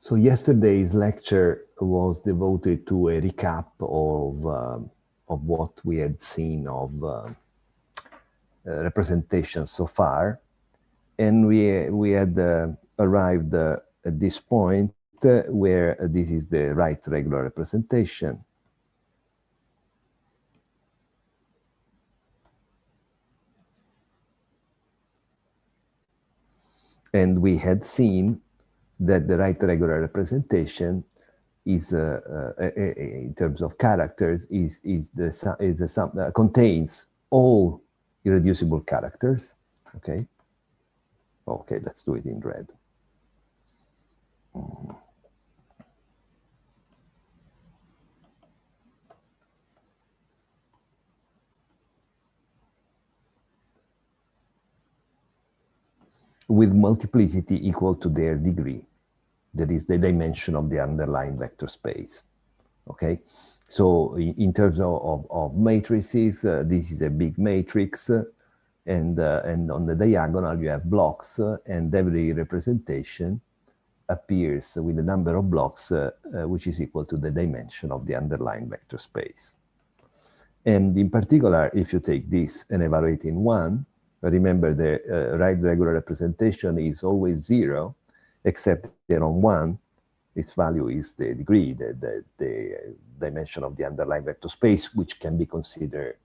So yesterday's lecture was devoted to a recap of what we had seen of representations so far, and we had arrived at this point where this is the right regular representation. And we had seen that the right regular representation is, in terms of characters, contains all irreducible characters. Okay. Okay, let's do it in red. With multiplicity equal to their degree. That is the dimension of the underlying vector space. Okay, so in terms of matrices, this is a big matrix, and on the diagonal you have blocks, and every representation appears with a number of blocks which is equal to the dimension of the underlying vector space. And in particular, if you take this and evaluate in 1, remember the right regular representation is always 0, except that on 1, its value is the degree, the dimension of the underlying vector space, which can be considered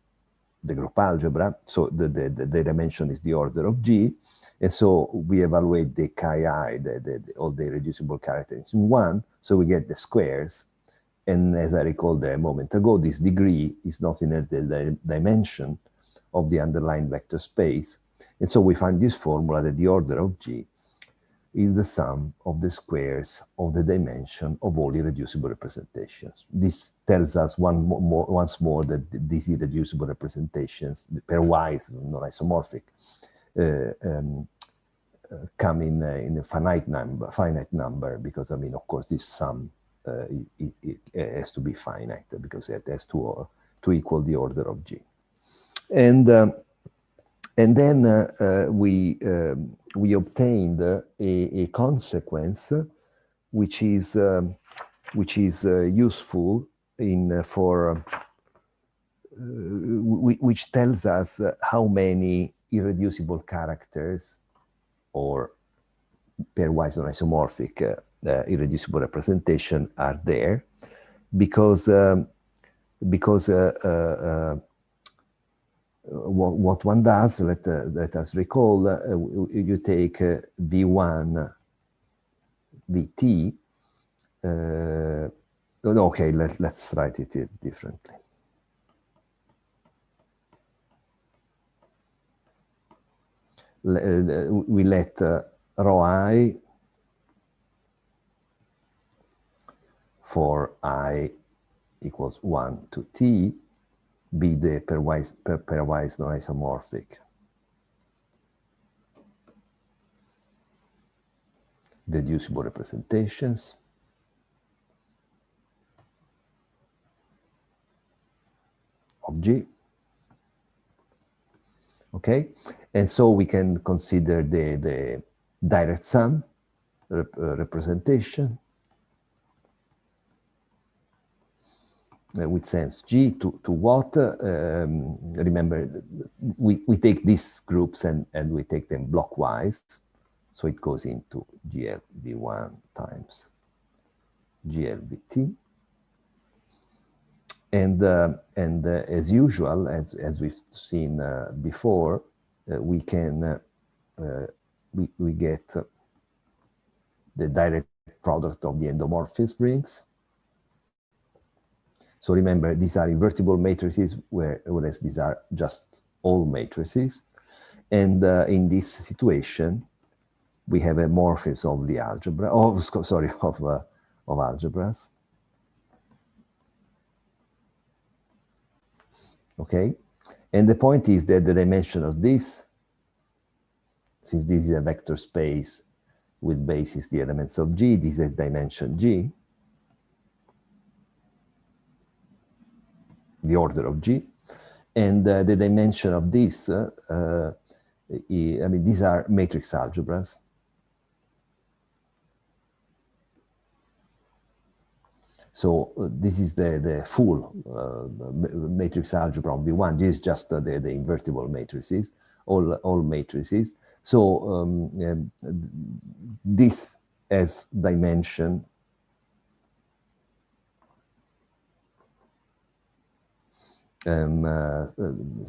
the group algebra. So the dimension is the order of G. And so we evaluate the chi, all the irreducible characters in 1, so we get the squares. And as I recalled a moment ago, this degree is nothing else than the dimension of the underlying vector space. And so we find this formula that the order of G is the sum of the squares of the dimension of all irreducible representations. This tells us once more that these irreducible representations, the pairwise, non-isomorphic, come in a finite number, because, I mean, of course, this sum it has to be finite because it has to equal the order of G. And then we obtained a consequence which is useful which tells us how many irreducible characters or pairwise non-isomorphic irreducible representation are there, because what one does, let us recall, you take V1, Vt. Okay, let's write it differently. We let rho I for I equals 1 to t be the pairwise non-isomorphic reducible representations of G. Okay, and so we can consider the direct sum representation with sense G to what? Remember, we take these groups and we take them blockwise. So it goes into GLV1 times GLVT. And as usual, as we've seen before, we can we get the direct product of the endomorphism rings. So remember, these are invertible matrices, whereas these are just all matrices. And in this situation, we have a morphism of the algebra. Oh, sorry, of algebras. Okay, and the point is that the dimension of this, since this is a vector space with basis the elements of G, this is dimension G, the order of G, and the dimension of this, I mean, these are matrix algebras. So this is the full matrix algebra on V1. This is just the invertible matrices, all matrices. So this has dimension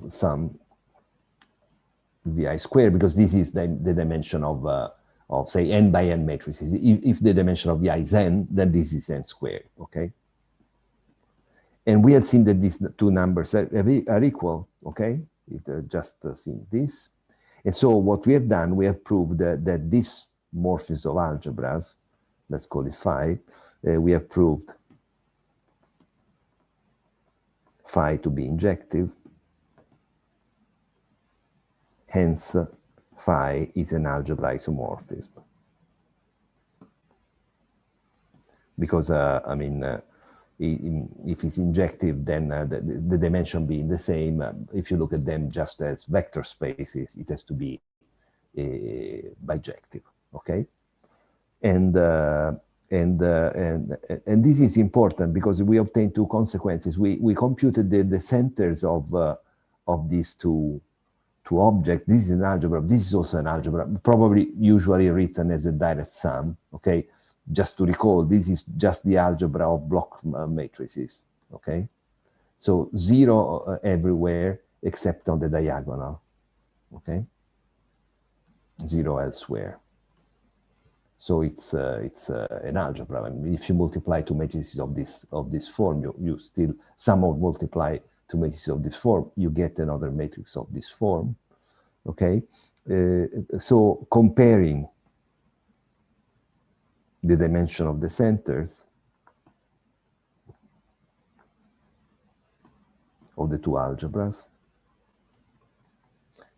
some vi squared, because this is the dimension of say n by n matrices. If the dimension of vi is n, then this is n squared, okay? And we had seen that these two numbers are equal, okay? It just seen this. And so what we have done, we have proved that this morphism of algebras, let's call it phi, we have proved phi to be injective. Hence, phi is an algebra isomorphism. Because, I mean, if it's injective, then the dimension being the same, if you look at them just as vector spaces, it has to be bijective, okay? And this is important because we obtain two consequences. We computed the centers of these two objects. This is an algebra. This is also an algebra, probably usually written as a direct sum, okay? Just to recall, this is just the algebra of block matrices, okay? So 0 everywhere except on the diagonal, okay? 0 elsewhere. So it's an algebra. I mean, if you multiply two matrices of this form, you still somehow multiply two matrices of this form, you get another matrix of this form, okay? So comparing the dimension of the centers of the two algebras,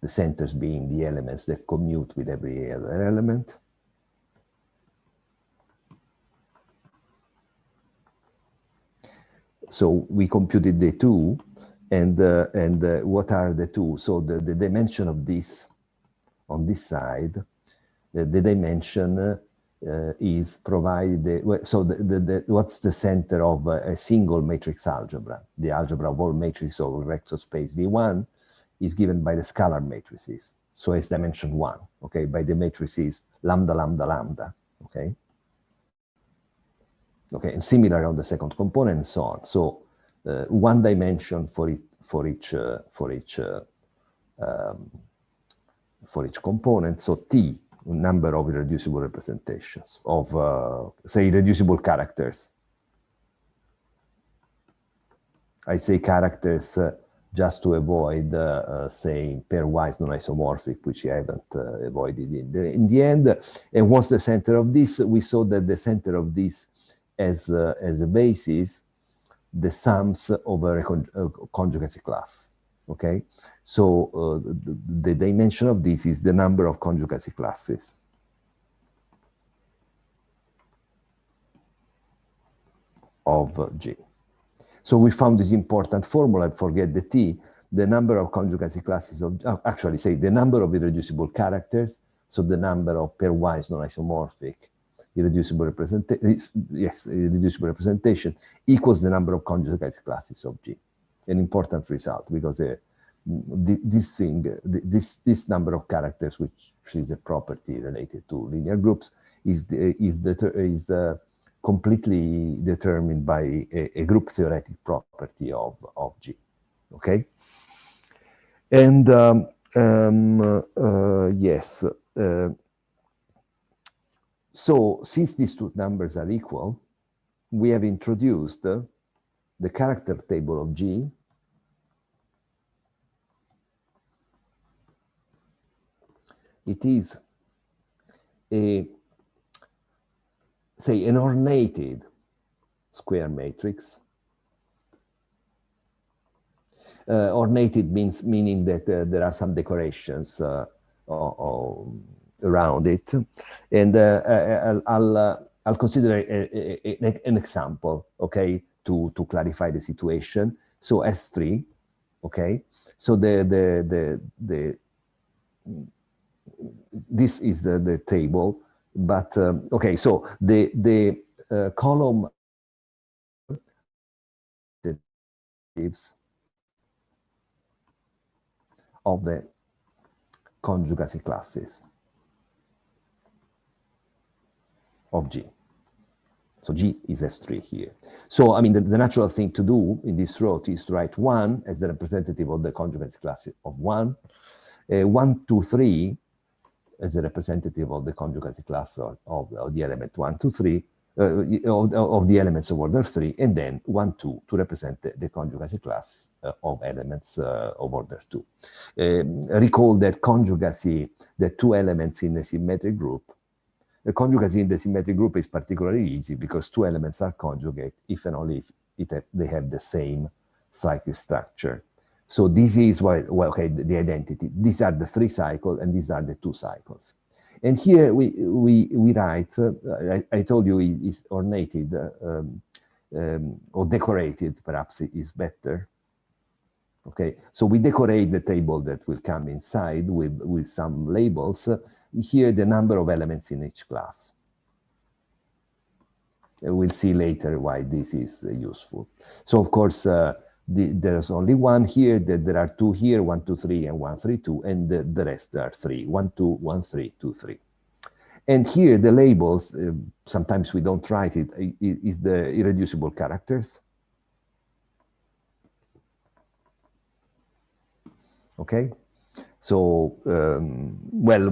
the centers being the elements that commute with every other element, so we computed the two, and what are the two? So the dimension of this on this side, the dimension is provided. So what's the center of a single matrix algebra? The algebra of all matrices over vector space V1 is given by the scalar matrices. So it's dimension 1, okay, by the matrices lambda, lambda, lambda, okay? Okay, and similar on the second component and so on. So one dimension for each component. So T, number of irreducible representations of, say, irreducible characters. I say characters just to avoid saying pairwise non-isomorphic, which I haven't avoided in the end. And what's the center of this? We saw that the center of this as a basis, the sums over a conjugacy class, okay? So the dimension of this is the number of conjugacy classes. Of G. So we found this important formula, forget the T, the number of conjugacy classes of, actually say the number of irreducible characters, so the number of pairwise non-isomorphic irreducible representation equals the number of conjugacy classes of G. An important result, because this number of characters, which is a property related to linear groups, is completely determined by a group theoretic property of G, okay? And yes, so since these two numbers are equal, we have introduced the character table of G it is an ornated square matrix. Ornated meaning that there are some decorations around it, and I'll consider an example, okay, to clarify the situation. So S3, okay. So this is the table, but okay. So the column of the conjugacy classes of G. So G is S3 here. So, I mean, the natural thing to do in this row is to write 1 as the representative of the conjugacy class of 1, 1, 2, 3 as a representative of the conjugacy class of the element 1, 2, 3, of the elements of order 3, and then 1, 2 to represent the conjugacy class of elements of order 2. Recall that conjugacy, the two elements in a symmetric group, the conjugacy in the symmetric group is particularly easy because two elements are conjugate if and only if they have the same cyclic structure. So this is why, well, okay, the identity. These are the 3 cycles and these are the 2 cycles. And here we write, I told you is ornated or decorated, perhaps is better. Okay, so we decorate the table that will come inside with some labels. Here, the number of elements in each class. We'll see later why this is useful. So, of course, there's only 1 here, there are 2 here, 1, 2, 3, and 1, 3, 2, and the rest are 3, 1, 2, 1, 3, 2, 3. And here, the labels, sometimes we don't write it, is the irreducible characters. Okay, so well,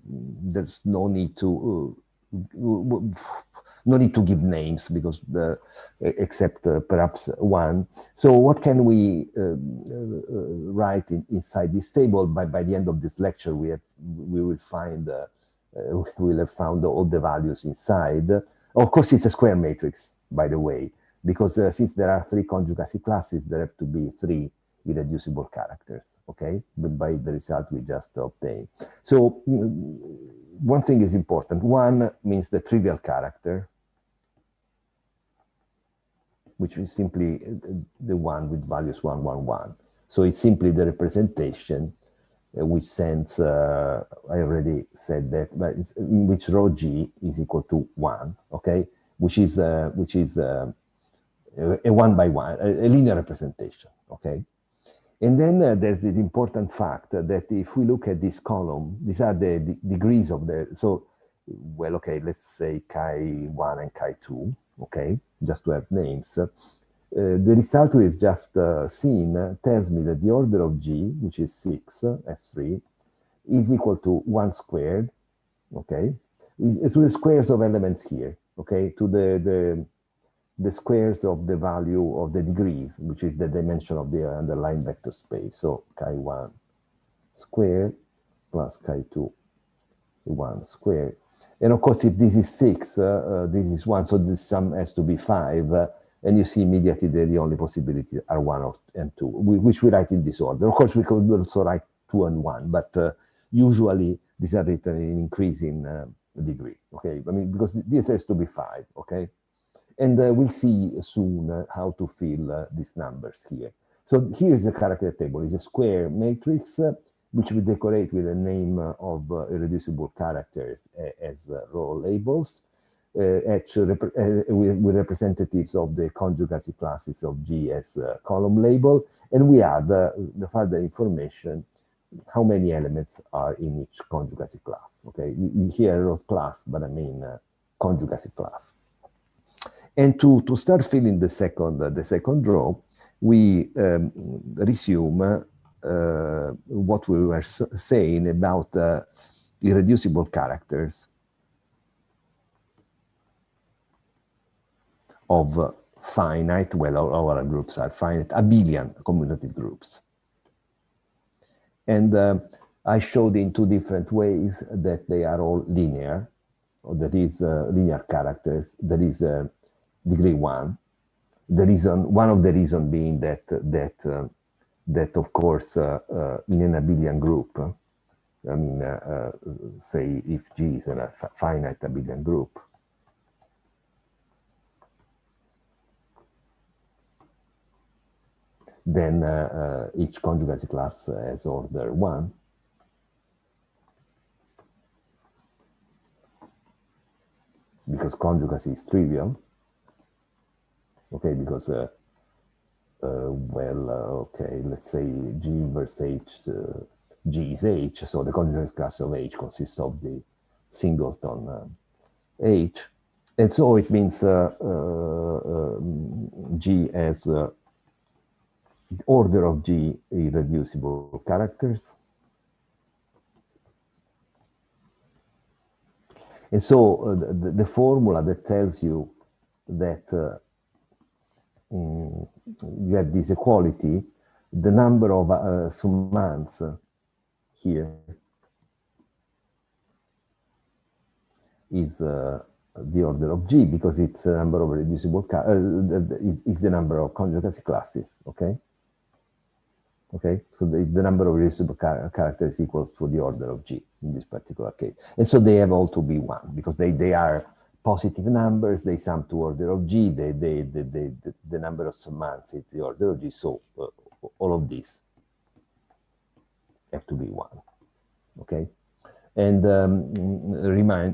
there's no need to give names because except perhaps one. So what can we write inside this table? By the end of this lecture, we will find we'll have found all the values inside. Of course, it's a square matrix, by the way, because since there are 3 conjugacy classes, there have to be 3 irreducible characters, okay, but by the result we just obtained. So one thing is important. 1 means the trivial character, which is simply the one with values 1, 1, 1. So it's simply the representation which sends, I already said that, but in which row G is equal to 1, okay, which is a 1 by 1, a linear representation, okay. And then there's the important fact that if we look at this column, these are the degrees of the, so, well, okay, let's say chi1 and chi2, okay, just to have names. The result we've just seen tells me that the order of G, which is 6, S3, is equal to 1 squared, okay, to the squares of elements here, okay, to the squares of the value of the degrees, which is the dimension of the underlying vector space. So chi1 squared plus chi2, 1 squared. And of course, if this is 6, this is 1, so this sum has to be 5. And you see immediately that the only possibilities are 1 and 2, which we write in this order. Of course, we could also write 2 and 1, but usually these are written in increasing degree, okay? I mean, because this has to be 5, okay? And we'll see soon how to fill these numbers here. So here's the character table. It's a square matrix, which we decorate with the name of irreducible characters as row labels, with representatives of the conjugacy classes of G as column label. And we add the further information, how many elements are in each conjugacy class. Okay, here I wrote class, but I mean conjugacy class. And to start filling the second row, we resume what we were saying about irreducible characters of finite, well, our groups are finite, abelian commutative groups. And I showed in 2 different ways that they are all linear, or there is linear characters, there is degree 1. The reason, one of the reasons being that of course in an abelian group, I mean, say if G is a finite abelian group, then each conjugacy class has order 1. Because conjugacy is trivial. Okay, because Okay, let's say G inverse H, G is H, so the conjugate class of H consists of the singleton H, and so it means G has order of G irreducible characters. And so the formula that tells you that you have this equality, the number of summands here is the order of G because it's a number of reducible is the number of conjugacy classes, okay? Okay, so the number of reducible characters equals to the order of G in this particular case. And so they have all to be one because they are positive numbers, they sum to order of G, the number of summands is the order of G, so all of these have to be one, okay? And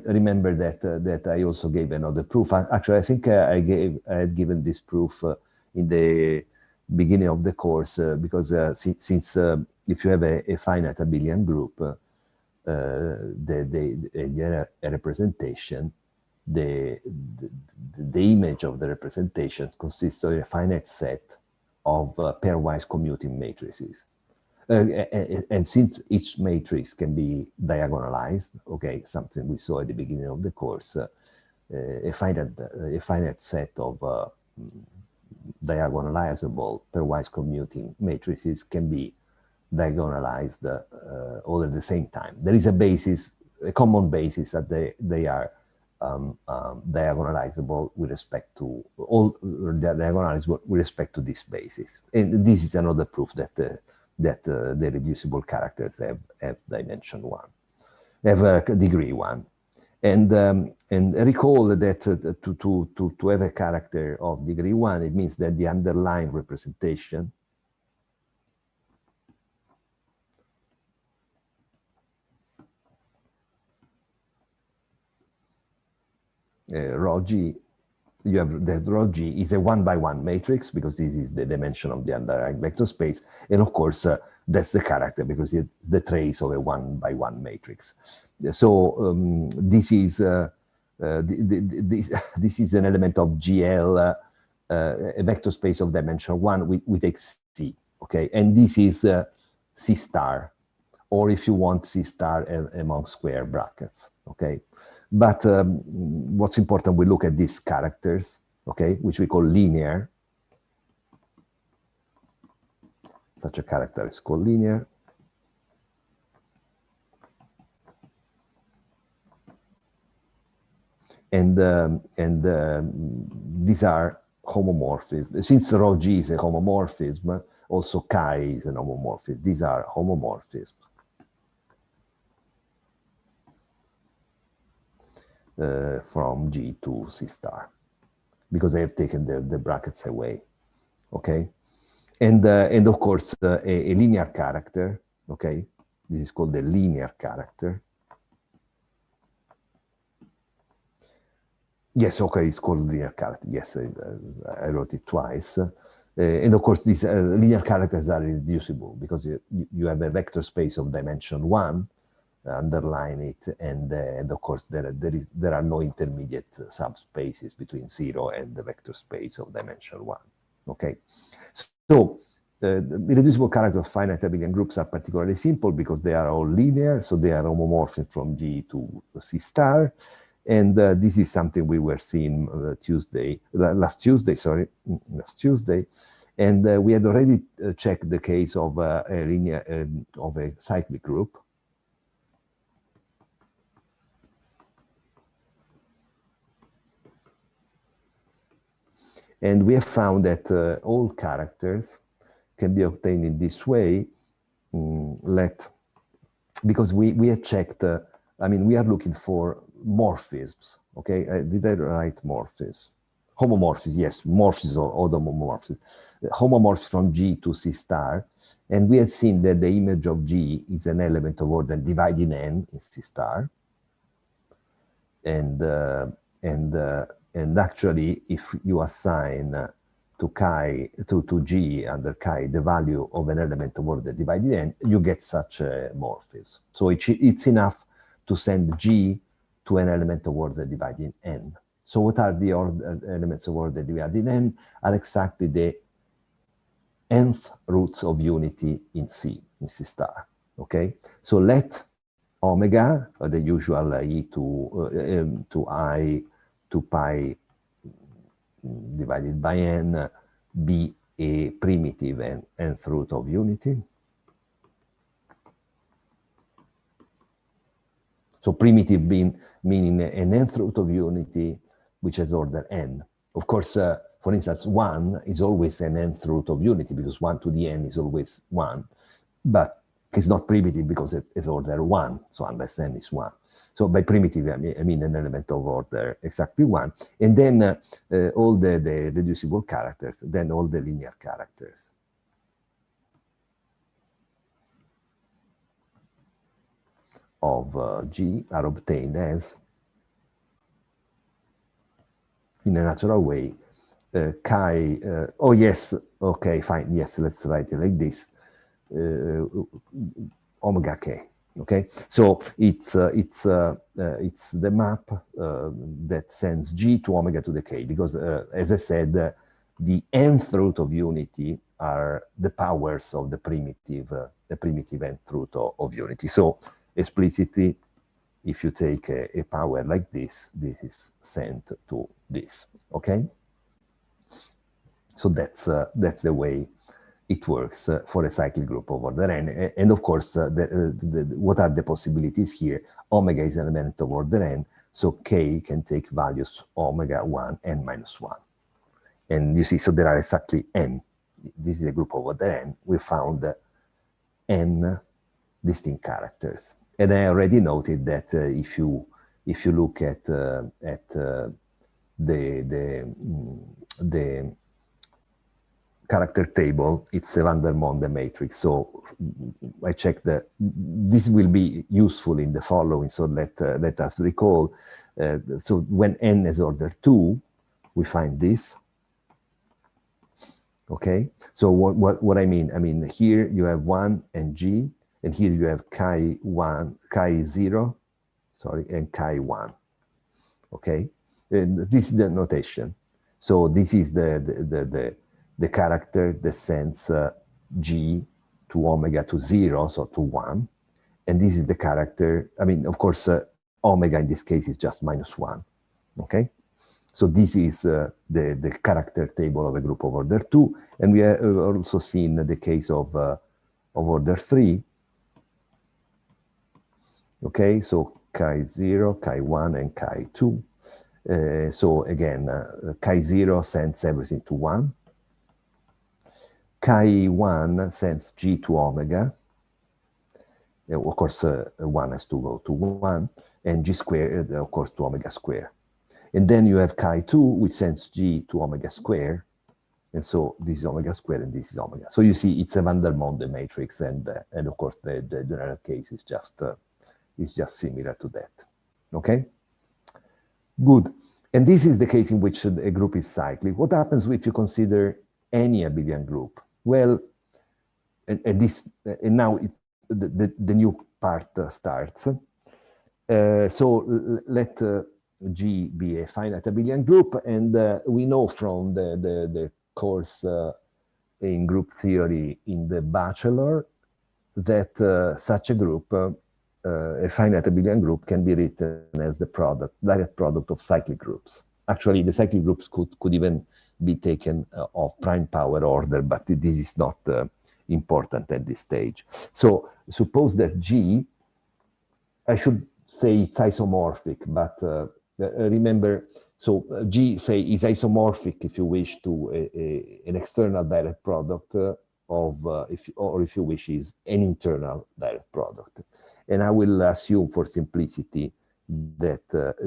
remember that I also gave another proof. Actually, I think I had given this proof in the beginning of the course because since if you have a finite abelian group, a representation, the image of the representation consists of a finite set of pairwise commuting matrices. And since each matrix can be diagonalized, okay, something we saw at the beginning of the course, a finite set of diagonalizable pairwise commuting matrices can be diagonalized all at the same time. There is a basis, a common basis that they are diagonalizable with respect to diagonalizable with respect to this basis. And this is another proof that the reducible characters have dimension one, have degree one. And recall that to have a character of degree one, it means that the underlying representation rho G, you have that rho G is a one-by-one matrix because this is the dimension of the underlying vector space. And of course, that's the character because it's the trace of a one-by-one matrix. So this is this is an element of GL, a vector space of dimension one. We take C, okay? And this is C star, or if you want C star among square brackets, okay? But what's important, we look at these characters, okay, which we call linear. Such a character is called linear. And these are homomorphisms. Since rho G is a homomorphism, also chi is an homomorphism. These are homomorphisms. From G to C star, because I have taken the brackets away, okay? And of course, a linear character, okay? This is called the linear character. Yes, okay, it's called linear character. Yes, I wrote it twice. And of course, these linear characters are irreducible because you have a vector space of dimension one, underline it, and of course there are no intermediate subspaces between 0 and the vector space of dimension 1. Okay, so the irreducible characters of finite abelian groups are particularly simple because they are all linear, so they are homomorphic from G to C star, and this is something we were seeing last Tuesday, and we had already checked the case of a linear of a cyclic group. And we have found that all characters can be obtained in this way. Because we have checked, I mean, we are looking for morphisms, okay? Did I write morphisms? Homomorphisms, yes, morphisms or homomorphisms. Homomorphisms from G to C star. And we have seen that the image of G is an element of order dividing n in C star. And actually, if you assign to G under chi the value of an element of order divided n, you get such a morphism. So it's enough to send G to an element of order divided n. So what are the elements of order divided n? Are exactly the nth roots of unity in C star. Okay, so let omega, the usual e to I to pi divided by n, be a primitive nth root of unity. So primitive meaning an nth root of unity which has order n. Of course, for instance, 1 is always an nth root of unity because 1 to the n is always 1, but it's not primitive because it is order 1, so unless n is 1. So by primitive, I mean an element of order exactly 1, and then all the reducible characters, then all the linear characters. Of G are obtained as, in a natural way, chi, oh yes, okay, fine, yes, let's write it like this, omega k. Okay, so it's the map that sends G to omega to the k, because as I said, the nth root of unity are the powers of the primitive nth root of unity. So explicitly, if you take a power like this is sent to this. Okay, so that's the way it works for a cyclic group of order n. And of course, what are the possibilities here? Omega is an element of order n, so k can take values omega 1, n minus 1. And you see, so there are exactly n. This is a group of order n. We found n distinct characters. And I already noted that if you look at the character table, it's a van der Monde matrix. So I checked that this will be useful in the following. So let us recall. So when n is order 2, we find this. Okay. So what I mean here you have 1 and G, and here you have chi 0, and chi 1. Okay. And this is the notation. So this is the character that sends G to omega to 0, so to 1. And this is the character, of course, omega in this case is just minus 1, okay? So this is the character table of a group of order 2. And we have also seen the case of order 3. Okay, so chi 0, chi 1, and chi 2. So again, chi 0 sends everything to 1. Chi 1 sends G to omega. Of course, 1 has to go to 1, and G squared, of course, to omega square. And then you have chi 2, which sends G to omega square. And so this is omega square, and this is omega. So you see, it's a van der Monde matrix, and of course, the general case is just similar to that. Okay? Good. And this is the case in which a group is cyclic. What happens if you consider any abelian group? Well, and now the new part starts. So let G be a finite abelian group, and we know from the course in group theory in the bachelor that such a group, a finite abelian group, can be written as the direct product of cyclic groups. Actually, the cyclic groups could even be taken of prime power order, but this is not important at this stage. So suppose that G, I should say it's isomorphic, but remember, so G, say, is isomorphic, if you wish, to an external direct product or if you wish, is an internal direct product. And I will assume for simplicity that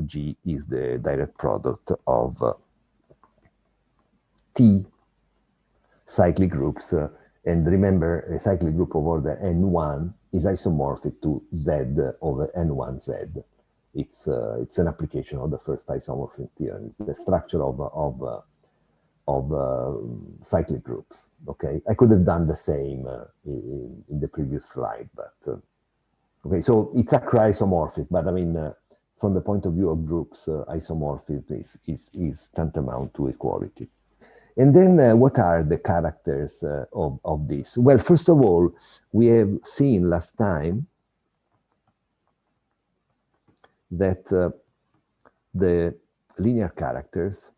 G is the direct product of T cyclic groups. And remember, a cyclic group of order n1 is isomorphic to Z over n1Z. It's an application of the first isomorphism theorem. It's the structure of cyclic groups. Okay, I could have done the same in the previous slide, but okay. So it's a isomorphic, but I mean, from the point of view of groups, isomorphism is tantamount to equality. And then what are the characters of this? Well, first of all, we have seen last time that the linear characters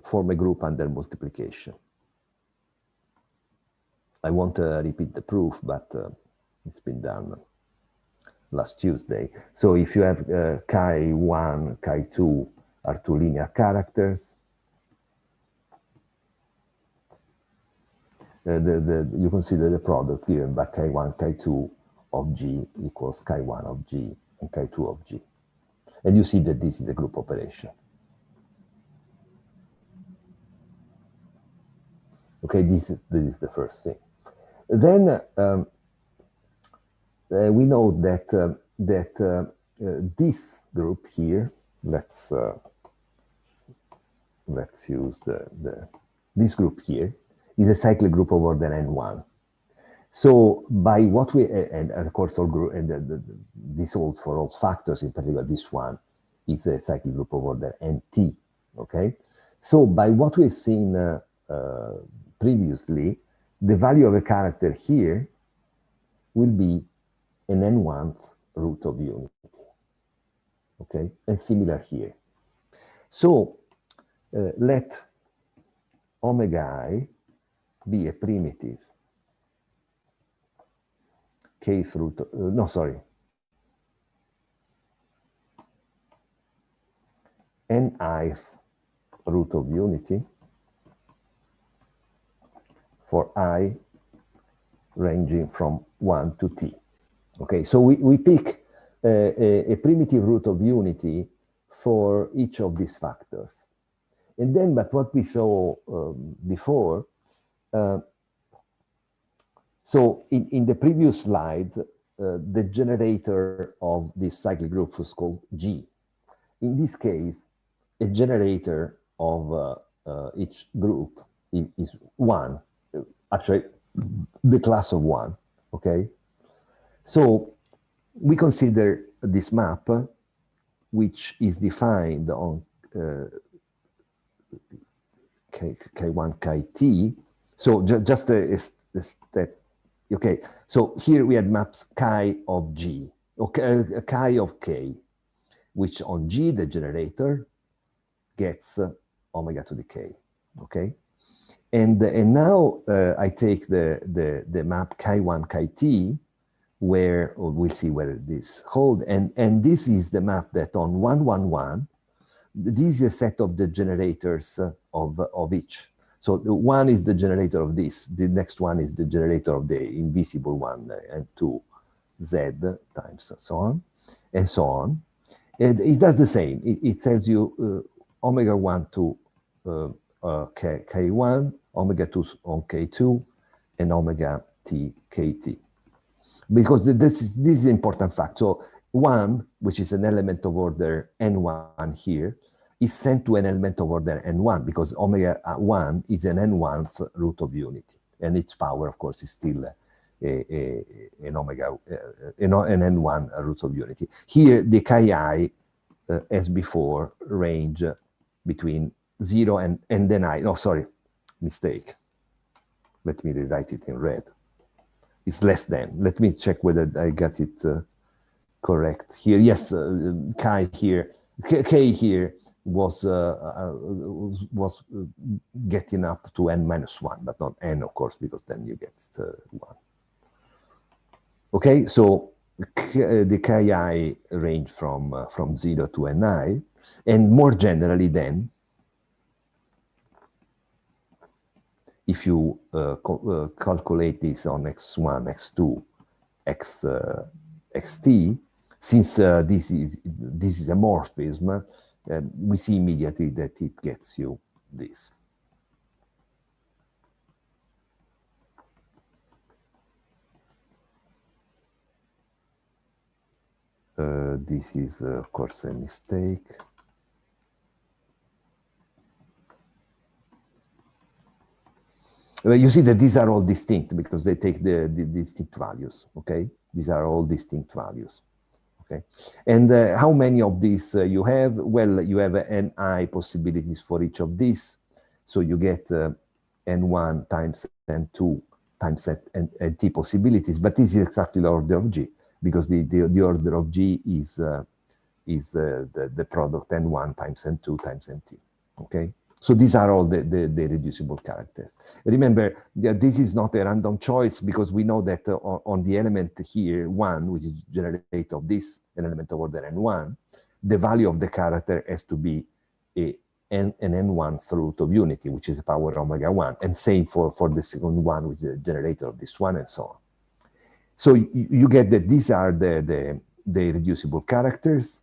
form a group under multiplication. I won't repeat the proof, but it's been done last Tuesday. So if you have chi1, chi2 are two linear characters, you consider the product given by chi1, chi2 of G equals chi1 of G and chi2 of G. And you see that this is a group operation. Okay, this is the first thing. Then we know that this group here, let's use this group here, is a cyclic group of order n1. So by what we, and of course all group, and this holds for all factors, in particular this one is a cyclic group of order nt, okay? So by what we've seen previously, the value of a character here will be an n1th root of unity, okay? And similar here. So let omega I be a primitive kth root, nth root of unity for I ranging from 1 to t. Okay, so we pick a primitive root of unity for each of these factors. And then, but what we saw before, so in the previous slide, the generator of this cyclic group was called G. In this case, a generator of each group is 1, actually the class of 1, okay? So we consider this map, which is defined on K1, Kt. So just a step. Okay, so here we had maps chi of G, okay, chi of K, which on G, the generator, gets omega to the K, okay? And now I take the map chi1, chi-t, where we'll see where this holds, and this is the map that on 1, 1, 1, this is a set of the generators of each. So the 1 is the generator of this, the next one is the generator of the invisible one, and 2, z times so on, and so on. And it does the same. It tells you omega 1 to K1, omega 2 on K2, and omega t kt. Because this is an important fact. So 1, which is an element of order n1 here, is sent to an element of order n1, because omega 1 is an n1th root of unity. And its power, of course, is still an omega, an n1 root of unity. Here, the chi, as before, range between 0 and then I. No, sorry, mistake. Let me rewrite it in red. It's less than. Let me check whether I got it correct here. Yes, chi here, k here was getting up to n minus 1, but not n, of course, because then you get 1. Okay, so the chi range from 0 to ni, and more generally then, if you calculate this on x1, x2, xt, since this is a morphism, we see immediately that it gets you this. This is, of course, a mistake. You see that these are all distinct because they take the distinct values, okay? These are all distinct values, okay? And how many of these you have? Well, you have ni possibilities for each of these. So you get n1 times n2 times nt possibilities, but this is exactly the order of G, because the order of G is the product n1 times n2 times nt, okay? So these are all the reducible characters. Remember that this is not a random choice, because we know that on the element here, 1, which is generated of this, an element of order n1, the value of the character has to be an n1th root of unity, which is the power omega 1. And same for the second one, which is the generator of this one, and so on. So you get that these are the reducible characters.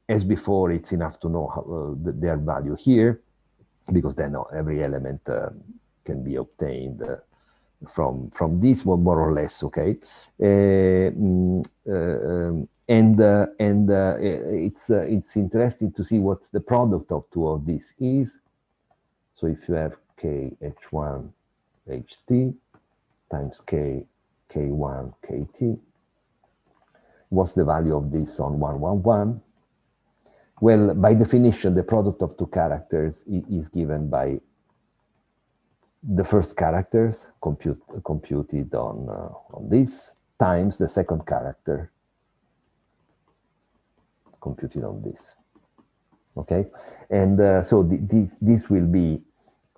As before, it's enough to know how, their value here, because then every element can be obtained from this, more or less, okay? It's interesting to see what the product of two of these is. So if you have kh1 ht times k1 kt, what's the value of this on 111? Well, by definition, the product of two characters is given by the first characters computed on this times the second character computed on this. Okay, and so this will be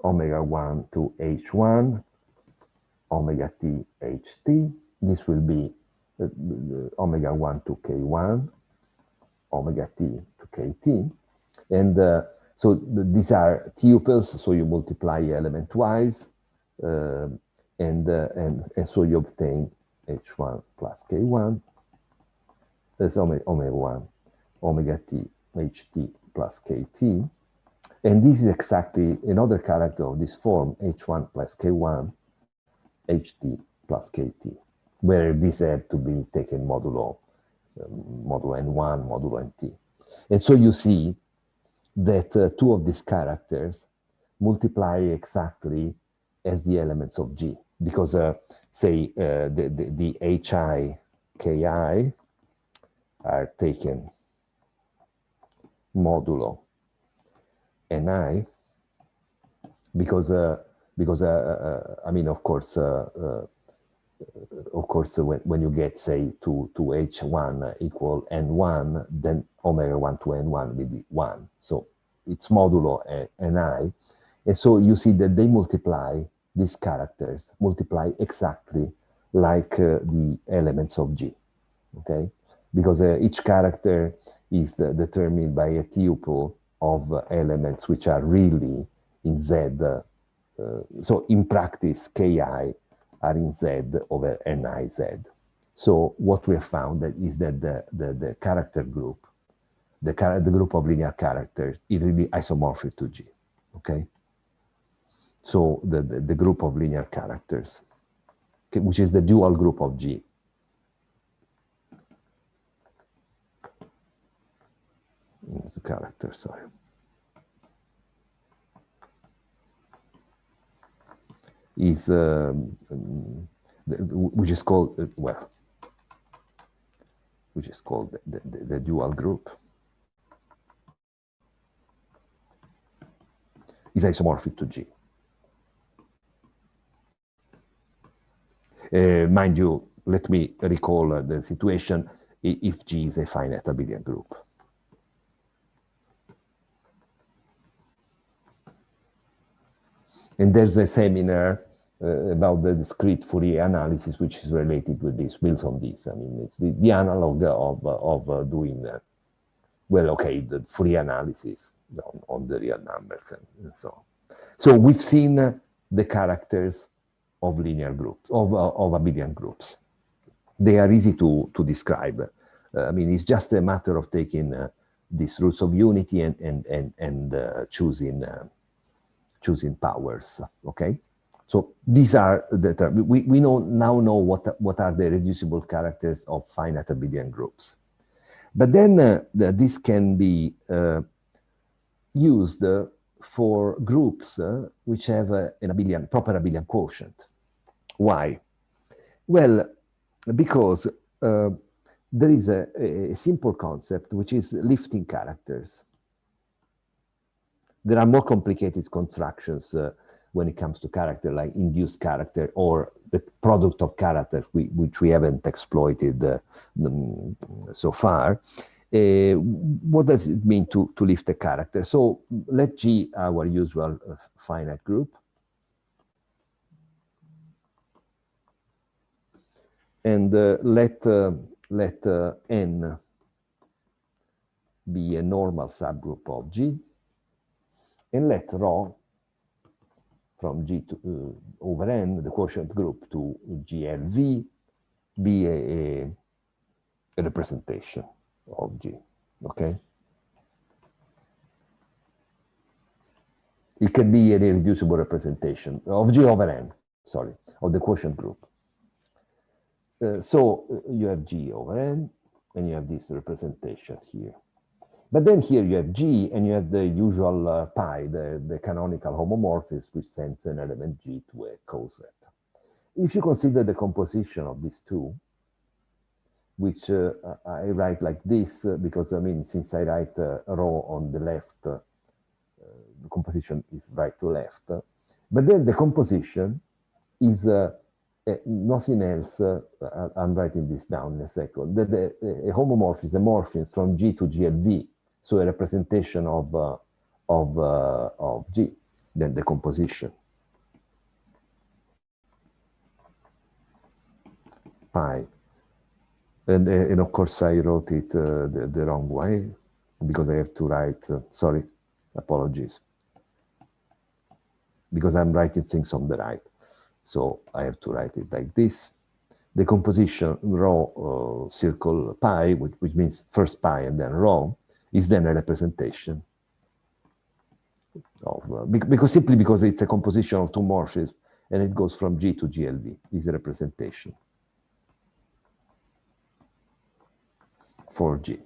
omega 1 to h1, omega t ht. This will be omega 1 to k1, omega t to kt, and so these are tuples, so you multiply element-wise, and so you obtain h1 plus k1, that's omega 1, omega t ht plus kt, and this is exactly another character of this form, h1 plus k1, ht plus kt, where these have to be taken modulo n1, modulo nt. And so you see that two of these characters multiply exactly as the elements of G, because say the hi, ki are taken modulo ni, because I mean, of course, when you get, say, to h1 equal n1, then omega 1 to n1 will be 1. So it's modulo ni. And so you see that they multiply, these characters multiply exactly like the elements of G, okay? Because each character is determined by a tuple of elements which are really in Z. So in practice, Ki are in Z over Niz. So what we have found is that the character group, the group of linear characters, is really isomorphic to G, okay? So the group of linear characters, okay, which is the dual group of G. The character, sorry. Is which is called which is called the dual group, is isomorphic to G. Mind you, let me recall the situation if G is a finite abelian group. And there's a seminar about the discrete Fourier analysis, which is related with this, builds on this. I mean, it's the analog of doing, well, okay, the Fourier analysis on the real numbers and so on. So we've seen the characters of linear groups, of abelian groups. They are easy to describe. I mean, it's just a matter of taking these roots of unity and choosing powers, okay? So these are the terms. We now know what are the reducible characters of finite abelian groups. But then this can be used for groups which have an proper abelian quotient. Why? Well, because there is a simple concept which is lifting characters. There are more complicated constructions when it comes to character, like induced character or the product of character, which we haven't exploited so far. What does it mean to lift a character? So let G our usual finite group. And let N be a normal subgroup of G. And let rho from G to over N, the quotient group, to GLV be a representation of G, okay? It can be an irreducible representation of G over N, sorry, of the quotient group. So you have G over N, and you have this representation here. But then here you have G, and you have the usual pi, the canonical homomorphism, which sends an element G to a coset. If you consider the composition of these two, which I write like this, because I mean, since I write rho on the left, the composition is right to left. But then the composition is nothing else. I'm writing this down in a second. A homomorph is a morphing from G to GLV, so a representation of G. Then the composition pi, and of course I wrote it the wrong way because I have to write. Sorry, apologies. Because I'm writing things on the right. So I have to write it like this. The composition rho circle pi, which means first pi and then rho, is then a representation of, simply because it's a composition of two morphisms and it goes from G to GLV, is a representation for G.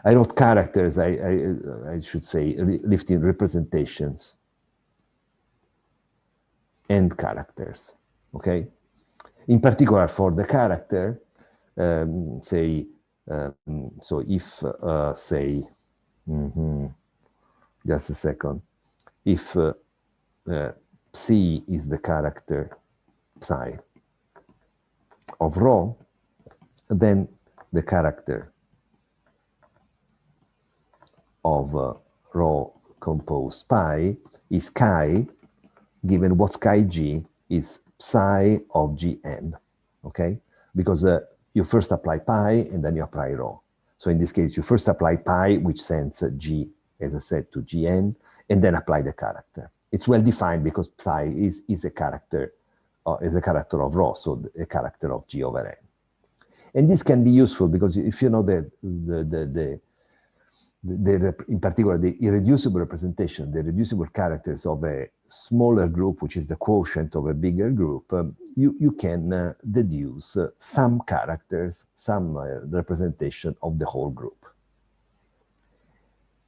I wrote characters, I should say, lifting representations and characters, okay? In particular, for the character, say, so if, say, just a second, if psi is the character psi of rho, then the character of rho composed pi is chi, given what chi G is psi of Gn, okay? Because you first apply pi and then you apply rho. So in this case, you first apply pi, which sends G, as I said, to Gn, and then apply the character. It's well defined because psi is a character of rho, so a character of G over N. And this can be useful because if you know that in particular, the irreducible representation, the reducible characters of a smaller group, which is the quotient of a bigger group, you can deduce some characters, some representation of the whole group.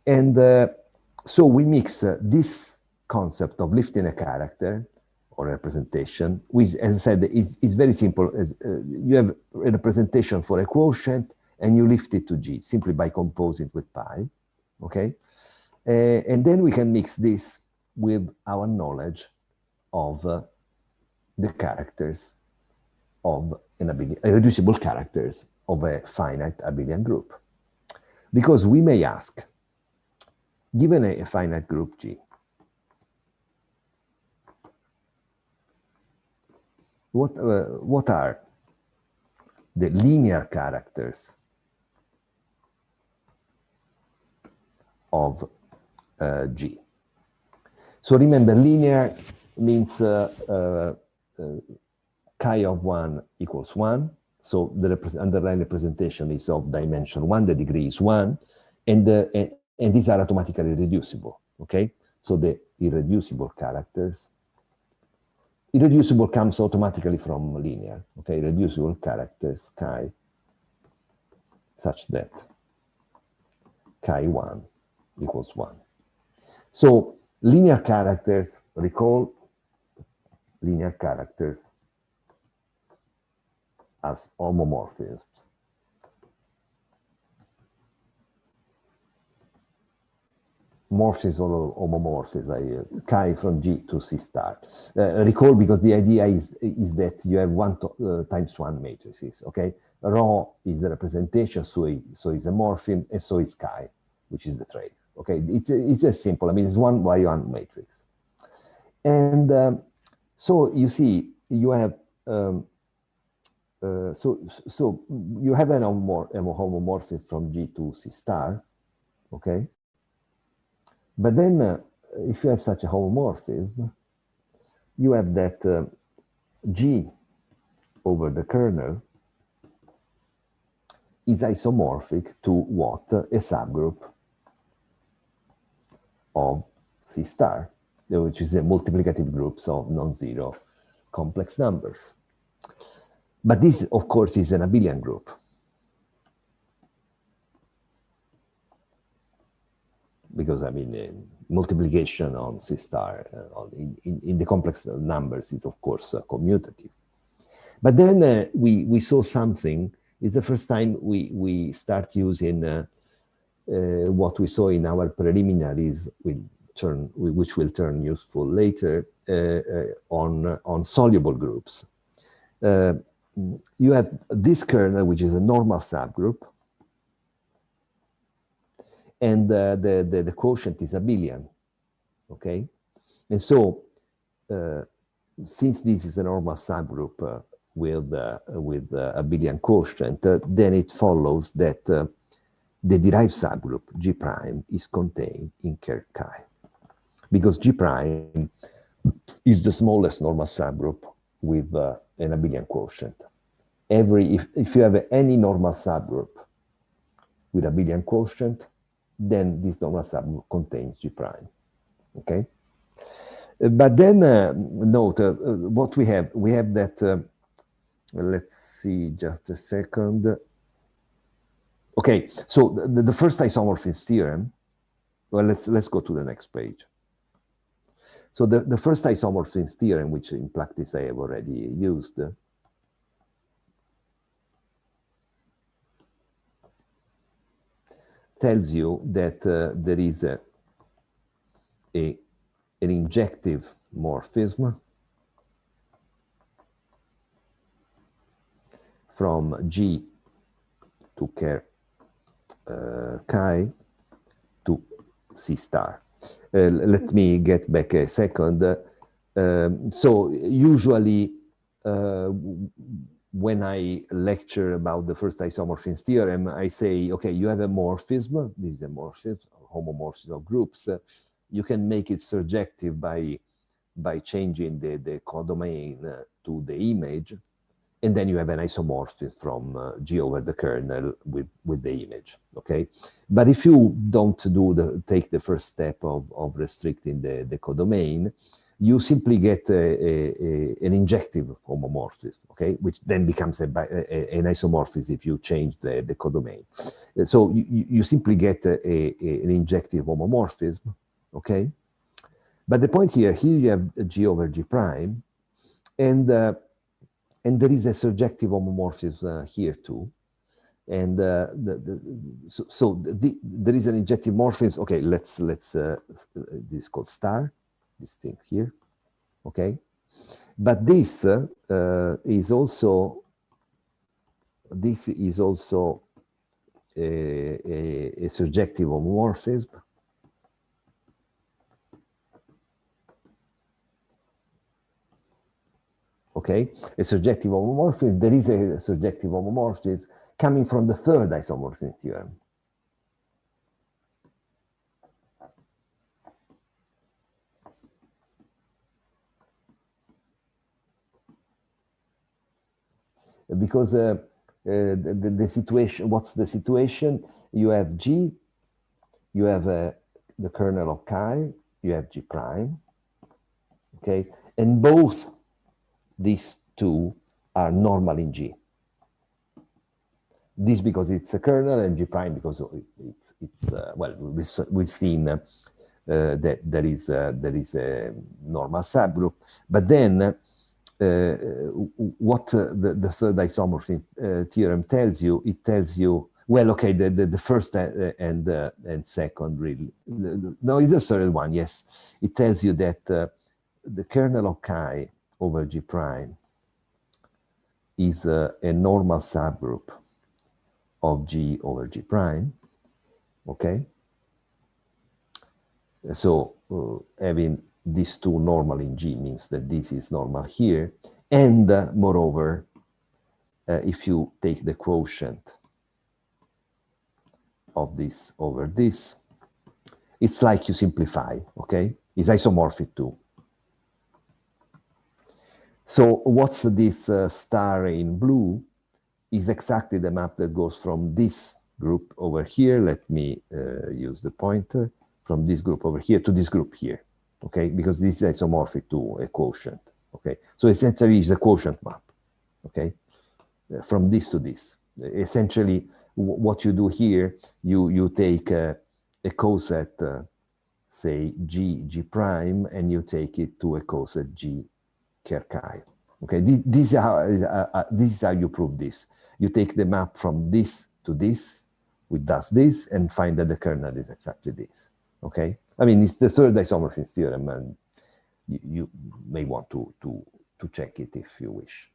And so we mix this concept of lifting a character or representation, which, as I said, is very simple. You have a representation for a quotient, and you lift it to G simply by composing with pi, okay? And then we can mix this with our knowledge of the characters of irreducible characters of a finite abelian group. Because we may ask, given a finite group G, what are the linear characters of G? So remember, linear means chi of 1 equals 1. So the underlying representation is of dimension 1, the degree is 1, and these are automatically reducible, okay? So the irreducible characters, irreducible comes automatically from linear, okay? Irreducible characters chi such that chi 1 equals 1. So linear characters, recall linear characters as homomorphisms. Morphism or homomorphism, chi from G to C star. Recall, because the idea is that you have one times one matrices, okay? Rho is the representation, so is a morphism, and so is chi, which is the trace, okay? It's as simple, I mean, it's one by one matrix. And so you see, you have, so you have an homomorphism from G to C star, okay? But then, if you have such a homomorphism, you have that G over the kernel is isomorphic to what? A subgroup of C star, which is the multiplicative groups of non-zero complex numbers. But this, of course, is an abelian group. Because, I mean, multiplication on C star in the complex numbers is, of course, commutative. But then we saw something. It's the first time we start using what we saw in our preliminaries, which will turn useful later, on soluble groups. You have this kernel, which is a normal subgroup, and the quotient is abelian, okay? And so, since this is a normal subgroup with abelian quotient, then it follows that the derived subgroup G prime is contained in Ker chi, because G prime is the smallest normal subgroup with an abelian quotient. If you have any normal subgroup with abelian quotient, then this normal subgroup contains G prime, okay? But then note what we have. We have that, let's see, just a second. Okay, so the first isomorphism theorem, well, let's go to the next page. So the first isomorphism theorem, which in practice I have already used, tells you that there is an injective morphism from G to Ker chi to C star. Let me get back a second. So usually when I lecture about the first isomorphism theorem, I say, okay, you have a morphism. This is a morphism, homomorphism of groups. You can make it surjective by changing the codomain to the image, and then you have an isomorphism from G over the kernel with the image, okay? But if you don't take the first step of restricting the codomain, you simply get an injective homomorphism, okay? Which then becomes an isomorphism if you change the codomain. So you simply get an injective homomorphism, okay? But the point here you have G over G prime, and there is a surjective homomorphism here too. And there is an injective morphism. Okay, let's this is called star, this thing here, okay? But this is also a surjective homomorphism. Okay, a surjective homomorphism. There is a surjective homomorphism coming from the third isomorphism theorem. Because the situation, what's the situation? You have G, you have the kernel of chi, you have G prime, okay? And both these two are normal in G. This because it's a kernel, and G prime because it's well, we've seen that there is a normal subgroup. But then what the third isomorphism theorem tells you, it tells you, well, okay, the first and second really, no, it's the third one, yes. It tells you that the kernel of chi over G prime is a normal subgroup of G over G prime, okay? So having these two normal in G means that this is normal here. And moreover, if you take the quotient of this over this, it's like you simplify, okay? It's isomorphic too. So what's this star in blue is exactly the map that goes from this group over here. Let me use the pointer. From this group over here to this group here, okay? Because this is isomorphic to a quotient, okay? So essentially it's a quotient map, okay? From this to this. Essentially, what you do here, you take a coset, say G prime, and you take it to a coset G ker chi. Okay, this is how you prove this. You take the map from this to this, which does this, and find that the kernel is exactly this. Okay, I mean, it's the third isomorphism theorem, and you may want to check it if you wish.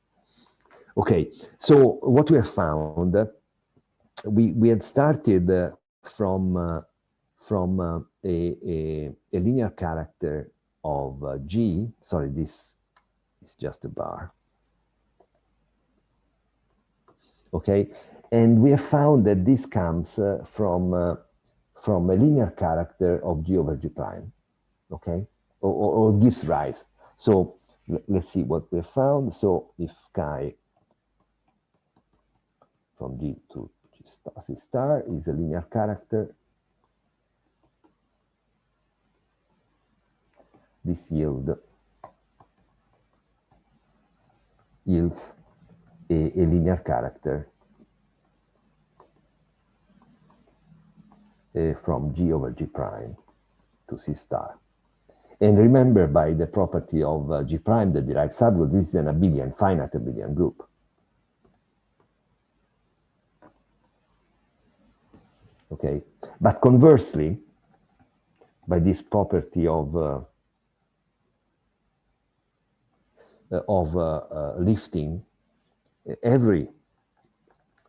Okay, so what we have found, we had started from a linear character of G. Sorry, this is just a bar. Okay, and we have found that this comes from a linear character of G over G prime, okay? Or gives rise. So let's see what we found. So if chi from G to C star is a linear character, this yields a linear character from G over G prime to C star. And remember, by the property of G prime, the derived subgroup, this is an abelian, finite abelian group. Okay, but conversely, by this property of lifting, every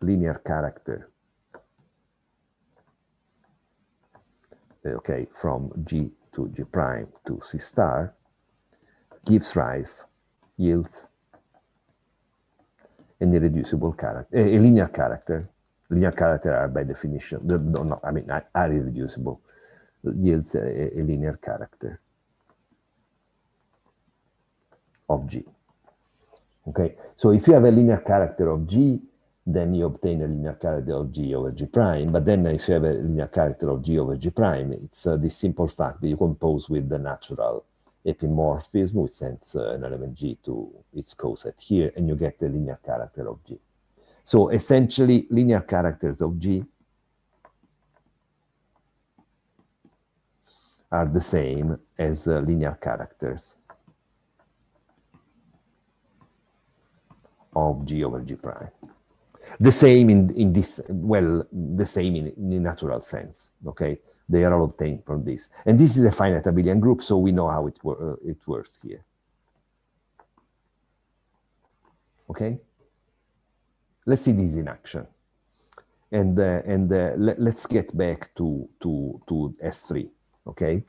linear character, okay, from G to G prime to C star gives rise, yields an irreducible character, a linear character. Linear character are by definition, are irreducible, yields a linear character of G. Okay, so if you have a linear character of G, then you obtain a linear character of G over G prime. But then if you have a linear character of G over G prime, it's this simple fact that you compose with the natural epimorphism, which sends an element G to its coset here, and you get the linear character of G. So essentially, linear characters of G are the same as linear characters of G over G prime. The same in this, well, the same in natural sense, okay? They are all obtained from this. And this is a finite abelian group, so we know how it works here. Okay? Let's see this in action. And let's get back to S3, okay?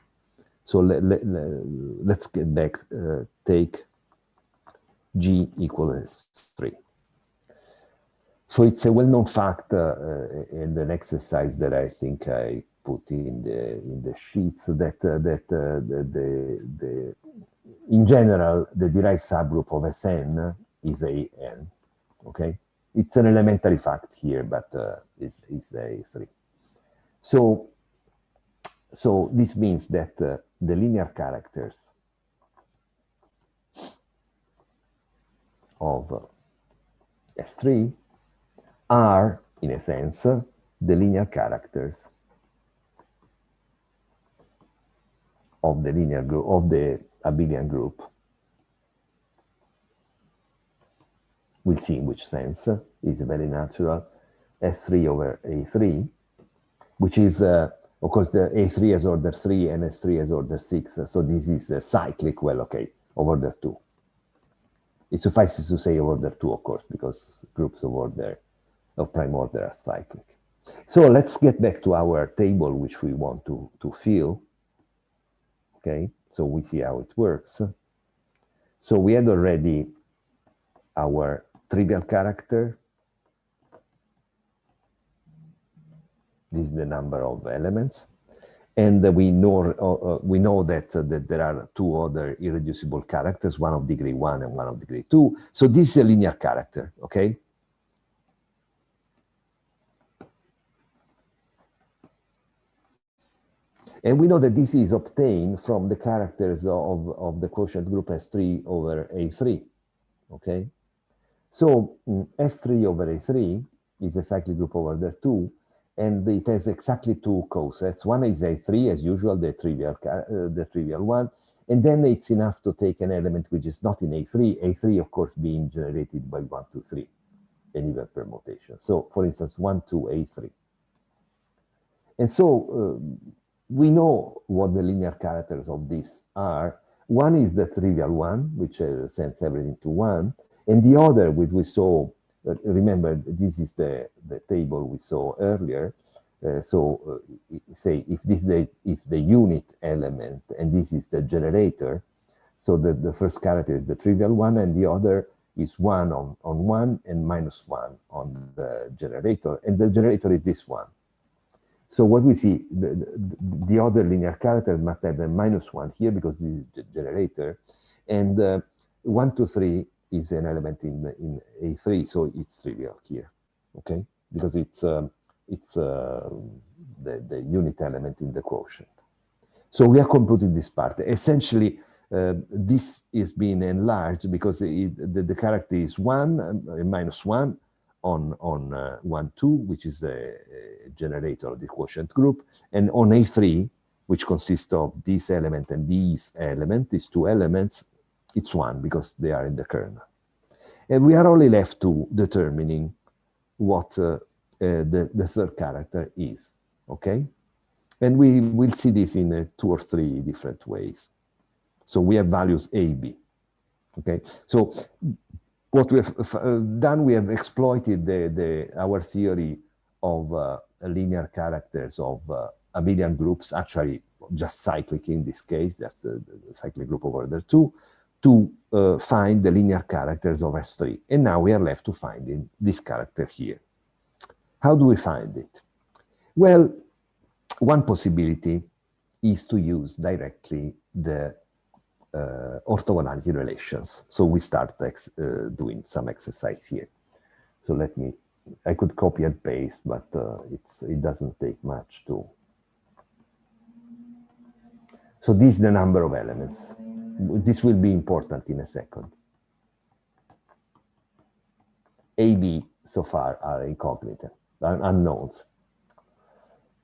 So let's get back, take G equals S3. So it's a well-known fact in an exercise that I think I put in the sheets that in general the derived subgroup of Sn is an. Okay, it's an elementary fact here, but it's A3. So this means that the linear characters of S3 are, in a sense, the linear characters of the linear group, of the abelian group. We'll see in which sense. Is very natural. S3 over A3, which is, of course, the A3 has order 3 and S3 has order 6. So this is a cyclic, well, okay, of order 2. It suffices to say of order 2, of course, because groups of order, of prime order are cyclic. So let's get back to our table, which we want to fill. Okay, so we see how it works. So we had already our trivial character. This is the number of elements. And we know that, that there are two other irreducible characters, one of degree 1 and one of degree 2. So this is a linear character, okay? And we know that this is obtained from the characters of the quotient group S3 over A3, okay? So S3 over A3 is a cyclic group of order 2, and it has exactly two cosets. One is A3, as usual, the trivial one, and then it's enough to take an element which is not in A3, A3, of course, being generated by 1, 2, 3, an even permutation. So, for instance, 1, 2, A3. And so, we know what the linear characters of this are. One is the trivial one, which sends everything to 1, and the other, which we saw, remember, this is the table we saw earlier. Say if this is the unit element and this is the generator, so the first character is the trivial one and the other is 1 on 1 and -1 on the generator, and the generator is this one. So what we see, the other linear character must have a -1 here because this is the generator, and 1, 2, 3 is an element in A3, so it's trivial here, okay? Because it's the unit element in the quotient. So we are computing this part. Essentially, this is being enlarged because the character is 1, -1 on 1, 2, which is the generator of the quotient group, and on A3, which consists of this element and this element, these two elements, it's 1 because they are in the kernel. And we are only left to determining what the third character is, okay? And we will see this in 2 or 3 different ways. So we have values A, B, okay? So what we have done, we have exploited our theory of linear characters of abelian groups, actually just cyclic in this case, just the cyclic group of order 2, to find the linear characters of S3. And now we are left to finding this character here. How do we find it? Well, one possibility is to use directly the orthogonality relations. So we start doing some exercise here. So let me, I could copy and paste, but it doesn't take much to. So this is the number of elements. This will be important in a second. A, B so far are incognito, are unknowns.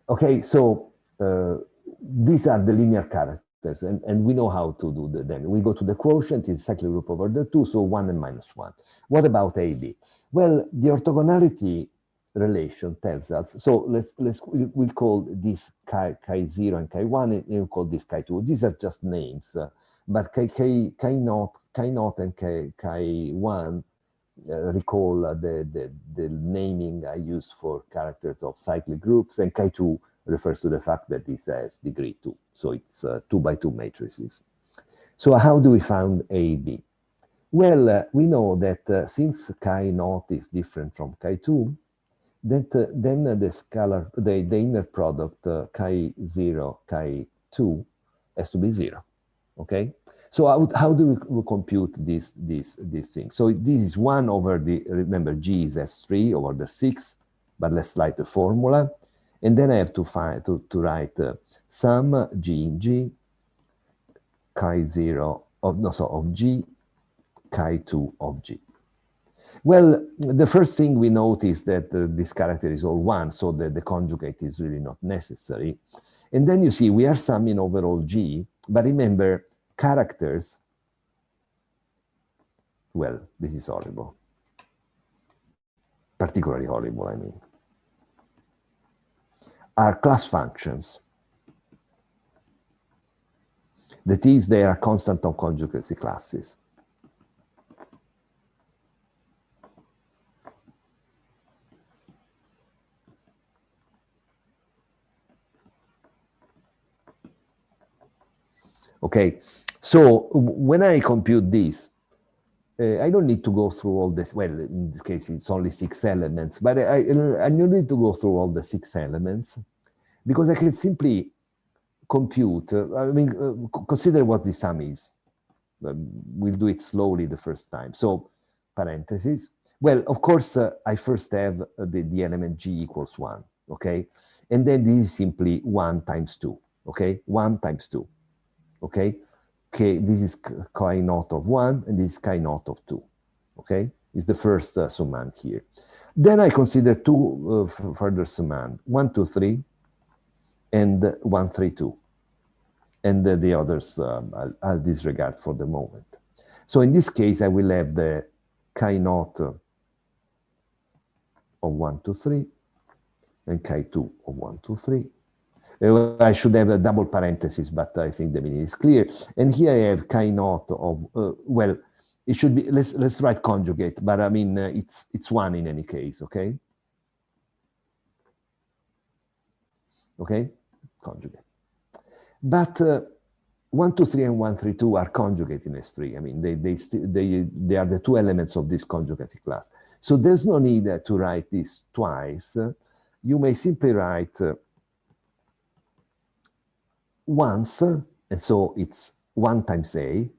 Okay, so these are the linear characters, and we know how to do them. We go to the quotient, it's cyclic group of order 2, so 1 and -1. What about A, B? Well, the orthogonality relation tells us, so we'll call this chi0 and chi1, and we'll call this chi2. These are just names, but chi0 and chi1 recall the naming I used for characters of cyclic groups, and chi2 refers to the fact that this has degree 2. So it's 2 by 2 matrices. So how do we find A, B? Well, we know that since chi0 is different from chi2, then the scalar, the inner product chi0, chi2 has to be 0, okay? So how do we compute this thing? So this is 1 over the, remember G is S3 over the 6, but let's write the formula. And then I have to write sum G in G, chi0 of G, chi2 of G. Well, the first thing we notice that this character is all 1, so that the conjugate is really not necessary. And then you see we are summing over all G, But remember, characters, well, this is horrible. Particularly horrible, I mean, are class functions. That is, they are constant of conjugacy classes. Okay, so when I compute this, I don't need to go through all this. Well, in this case, it's only 6 elements, but I don't need to go through all the 6 elements because I can simply compute. Consider what the sum is. We'll do it slowly the first time. So, parentheses. Well, of course, I first have the element G equals 1, okay? And then this is simply 1 times 2, okay? 1 times 2, okay? Okay, this is chi naught of 1, and this is chi naught of 2, okay? It's the first summand here. Then I consider 2 further summand, 1, 2, 3, and 1, 3, 2. And the others I'll disregard for the moment. So in this case, I will have the chi naught of 1, 2, 3, and chi 2 of 1, 2, 3. I should have a double parenthesis, but I think the meaning is clear. And here I have chi naught of, well, it should be, let's write conjugate, but I mean, it's 1 in any case, okay? Okay, conjugate. But 1, 2, 3, and 1, 3, 2 are conjugate in S3. I mean, they are the 2 elements of this conjugacy class. So there's no need to write this twice. You may simply write once, and so it's 1 times A,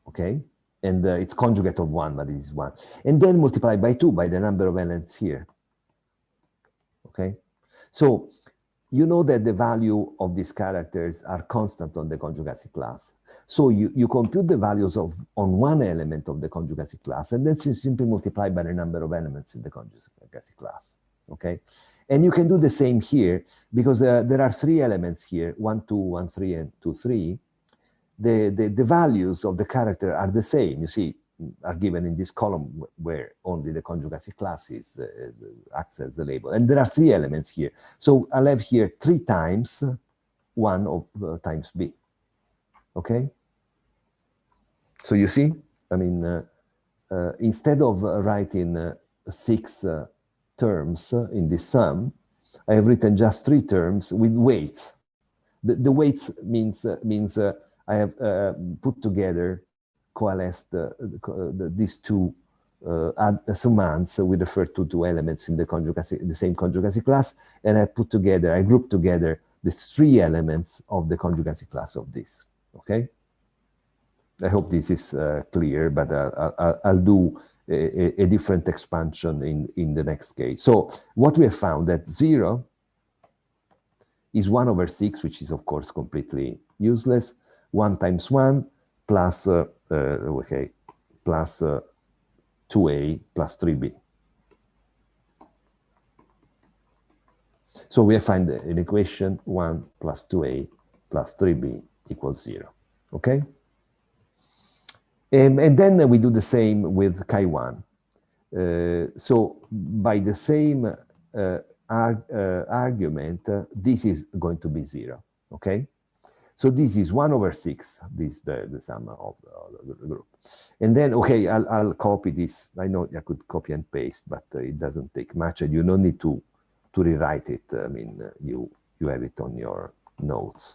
okay? And it's conjugate of 1, but it is 1. And then multiply by 2 by the number of elements here, okay? So you know that the value of these characters are constant on the conjugacy class. So you compute the values on one element of the conjugacy class, and then you simply multiply by the number of elements in the conjugacy class, okay? And you can do the same here, because there are 3 elements here, 1, 2, 1, 3, and 2, 3. The values of the character are the same, you see, are given in this column where only the conjugacy class acts as the label. And there are 3 elements here. So I'll have here 3 times 1 of times B, okay? So you see, I mean, instead of writing 6 terms in this sum, I have written just 3 terms with weights. The weights means I have put together, coalesced these 2 summands with refer to 2 elements in the same conjugacy class, and I group together the 3 elements of the conjugacy class of this, okay? I hope this is clear, but I'll do a different expansion in the next case. So what we have found that 0 is 1 over 6, which is of course completely useless. 1 times 1 plus, okay, plus 2a plus 3b. So we find an equation 1 plus 2a plus 3b equals 0, okay? And then we do the same with chi 1. So by the same argument, this is going to be 0, okay? So this is 1 over 6, this is the sum of the group. And then, okay, I'll copy this. I know I could copy and paste, but it doesn't take much, and you don't need to rewrite it. I mean, you have it on your notes.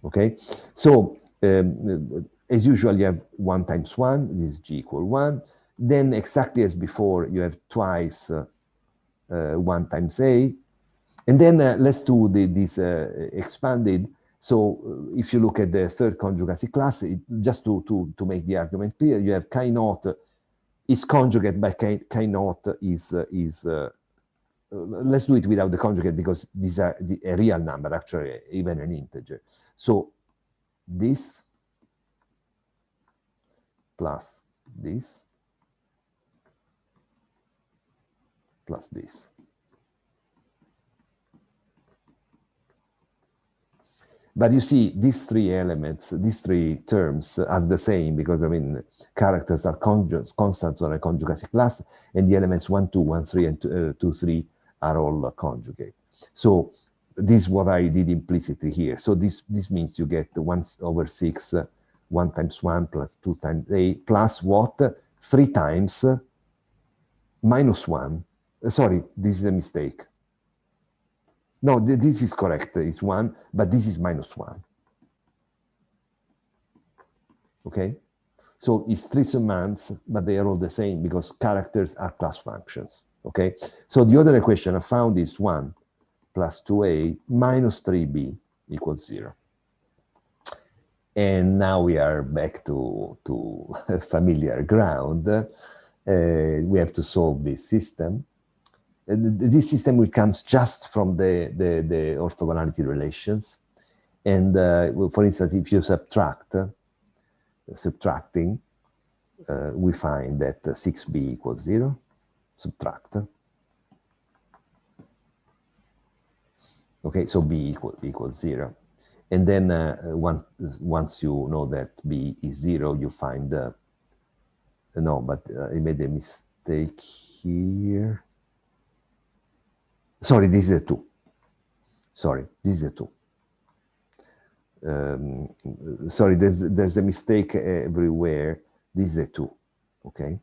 Okay, so as usual, you have 1 times 1, this is G equal 1. Then exactly as before, you have twice 1 times A. And then let's do this expanded. So if you look at the third conjugacy class, just to make the argument clear, you have chi naught is conjugate by chi naught is let's do it without the conjugate because these are a real number, actually, even an integer. So this plus this plus this. But you see, these three elements, these three terms are the same because, I mean, characters are constants on a conjugacy class, and the elements 1, 2, 1, 3, and 2, 3 are all conjugate. So this is what I did implicitly here. So this means you get 1 over 6, 1 times 1 plus 2 times a plus what? 3 times minus 1. Sorry, this is a mistake. No, this is correct. It's 1, but this is minus 1. Okay? So it's 3 summands, but they are all the same because characters are class functions. Okay? So the other equation I found is 1 plus 2a minus 3b equals 0. And now we are back to familiar ground. We have to solve this system. This system will comes just from the orthogonality relations. And for instance, if you subtracting, we find that 6b equals 0, subtract. Okay, so b equals 0. And then once you know that b is 0, you find, no, but I made a mistake here. Sorry, this is a 2. Sorry, this is a 2. Sorry, there's a mistake everywhere. This is a 2, okay?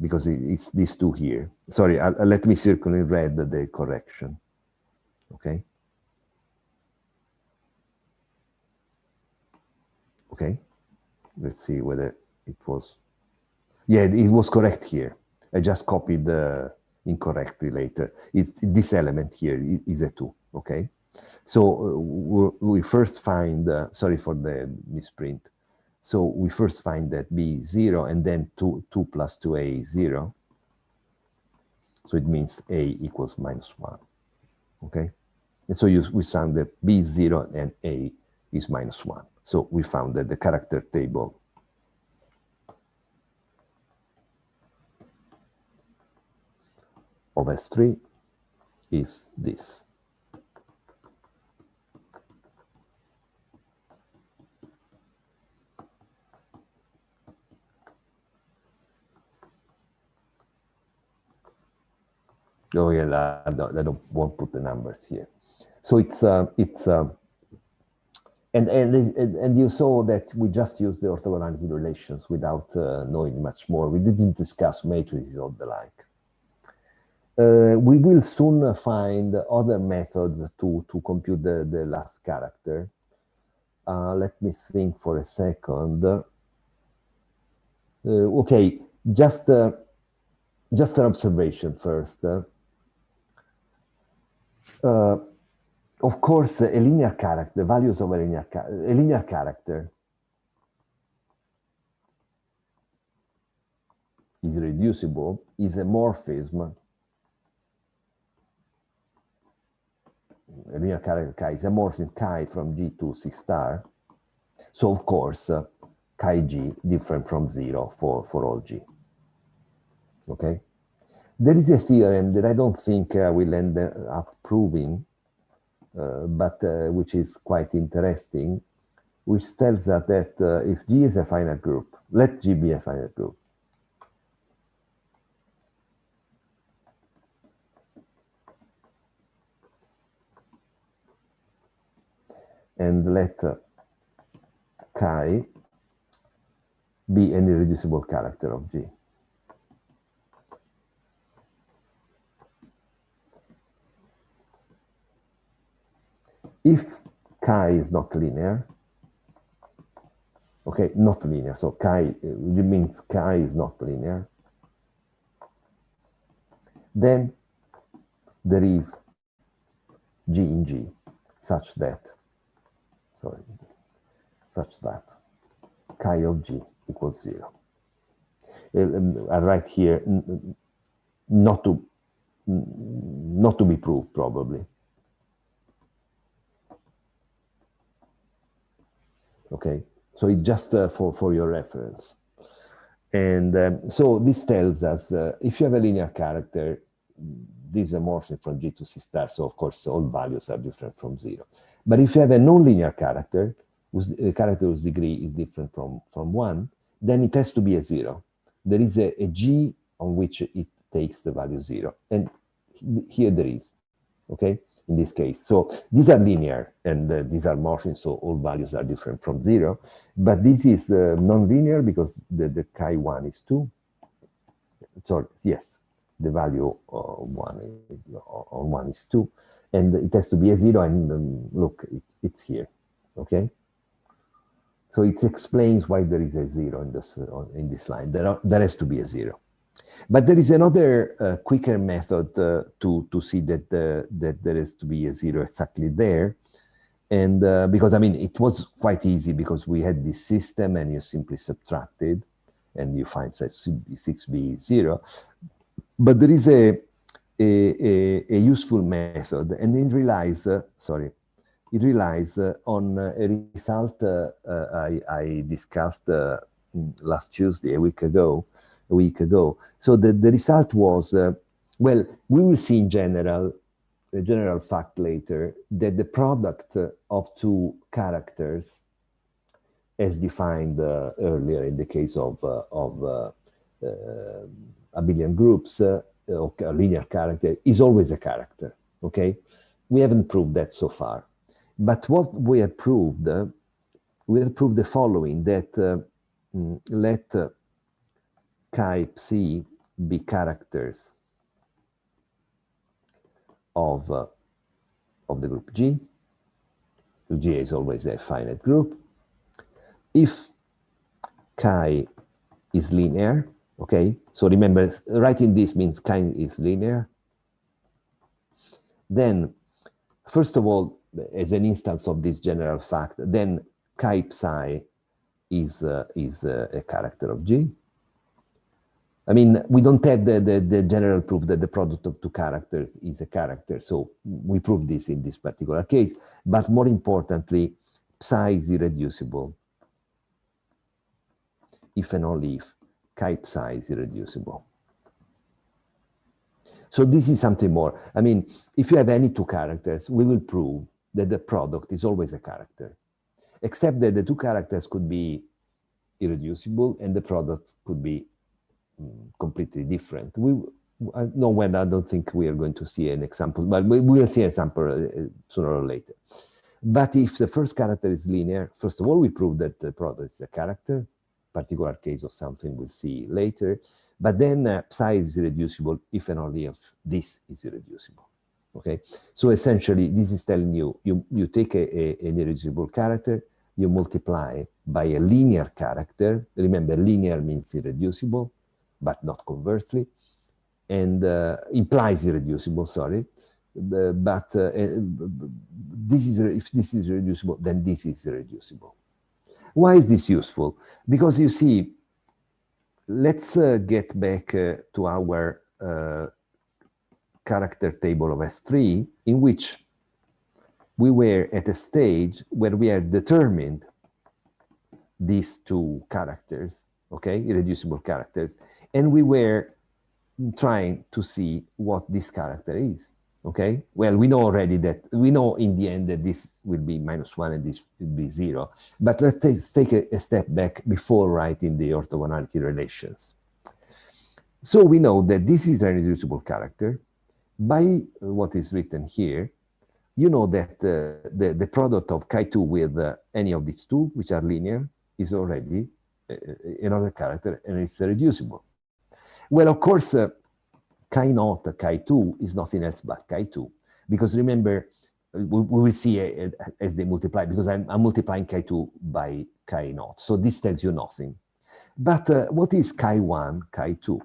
Because it's these 2 here. Sorry, let me circle in red the correction, okay? Okay, let's see whether it was, yeah, it was correct here. I just copied incorrectly later. This element here is a 2, okay? So we first find, sorry for the misprint. So we first find that b is 0, and then 2 plus 2a is 0. So it means a equals minus 1, okay? And so we found that b is 0 and a is minus 1. So we found that the character table of S3 is this. Oh yeah, I won't put the numbers here. So and you saw that we just used the orthogonality relations without knowing much more. We didn't discuss matrices or the like. We will soon find other methods to compute the last character. Let me think for a second. Okay, just an observation first. Of course, a linear character, the values of a linear character is reducible, is a morphism. A linear character chi is a morphism chi from G to C star. So of course, chi G different from 0 for all G. Okay? There is a theorem that I don't think will end up proving, but which is quite interesting, which tells us that if G is a finite group, let G be a finite group. And let chi be an irreducible character of G. If chi is not linear, okay, not linear, so chi means chi is not linear, then there is G in G such that, chi of G equals 0. I write here not to be proved probably. Okay, so it's just for your reference. And so this tells us if you have a linear character, this is a morphism from G to C star, so of course all values are different from 0. But if you have a nonlinear character, a character whose degree is different from 1, then it has to be a 0. There is a G on which it takes the value 0. And here there is, okay, in this case. So these are linear, and these are morphisms, so all values are different from 0. But this is non-linear because the chi1 is 2. Sorry, yes, the value on 1 is 2. And it has to be a 0, and look, it's here, okay? So it explains why there is a 0 in this line. There has to be a 0. But there is another quicker method to see that there has to be a 0 exactly there. And because, I mean, it was quite easy because we had this system and you simply subtracted and you find that 6b is 0. But there is a useful method, and it relies, on a result I discussed last Tuesday, a week ago. So the result was, well, we will see in general, a general fact later, that the product of two characters, as defined earlier in the case of abelian groups, or a linear character, is always a character, okay? We haven't proved that so far. But what we have proved the following, that let chi psi be characters of the group G. G is always a finite group. If chi is linear, okay, so remember, writing this means chi is linear. Then, first of all, as an instance of this general fact, then chi psi is a character of G. I mean, we don't have the general proof that the product of two characters is a character, so we prove this in this particular case. But more importantly, psi is irreducible if and only if chi psi is irreducible. So this is something more. I mean, if you have any two characters, we will prove that the product is always a character, except that the two characters could be irreducible and the product could be completely different. I don't think we are going to see an example, but we will see an example sooner or later. But if the first character is linear, first of all, we prove that the product is a character, particular case of something we'll see later. But then psi is irreducible if and only if this is irreducible. Okay, so essentially this is telling you, you take an irreducible character, you multiply by a linear character. Remember, linear means irreducible, but not conversely, and implies irreducible, sorry. But this is, if this is irreducible, then this is irreducible. Why is this useful? Because you see, let's get back to our character table of S3, in which we were at a stage where we had determined these two characters, okay, irreducible characters, and we were trying to see what this character is, okay? Well, we know already that, we know in the end that this will be -1 and this will be 0, but let's take a step back before writing the orthogonality relations. So we know that this is an irreducible character. By what is written here, you know that the product of chi2 with any of these two, which are linear, is already another character, and it's irreducible. Well, of course, chi naught, chi2 is nothing else but chi2, because remember, we will see as they multiply, because I'm multiplying chi2 by chi naught, so this tells you nothing. But what is chi1, chi2?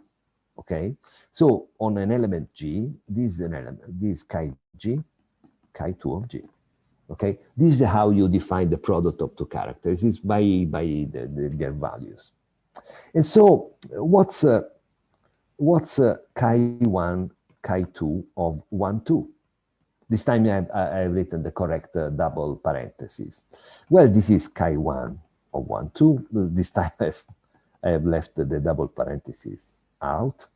Okay, so on an element G, this is an element, this is chi G, chi2 of G. Okay, this is how you define the product of two characters, is by their values. And so what's chi1, chi2 of 1, 2? This time I've written the correct double parentheses. Well, this is chi1 of 1, 2. This time I have left the double parentheses out.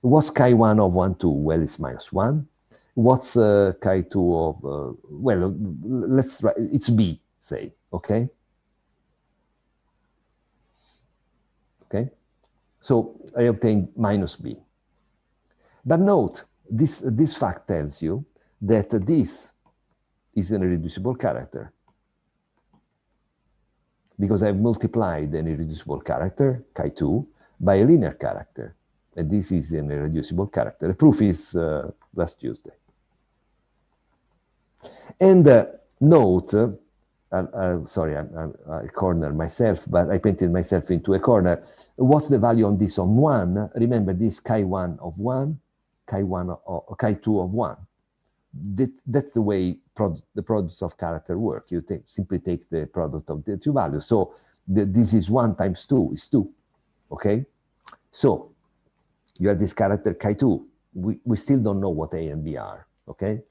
What's chi1 of 1, 2? Well, it's -1. What's chi2 of, well, let's write, it's B, say, okay? Okay, so I obtained minus B. But note, this fact tells you that this is an irreducible character, because I've multiplied an irreducible character, chi2, by a linear character. And this is an irreducible character. The proof is last Tuesday. And note, sorry, I cornered myself, but I painted myself into a corner. What's the value on this on 1? Remember this chi1 of 1, chi1 or chi2 of 1. That's the way the products of character work. You simply take the product of the two values. So this is 1 times 2 is 2, okay? So you have this character chi2. We still don't know what A and B are, okay?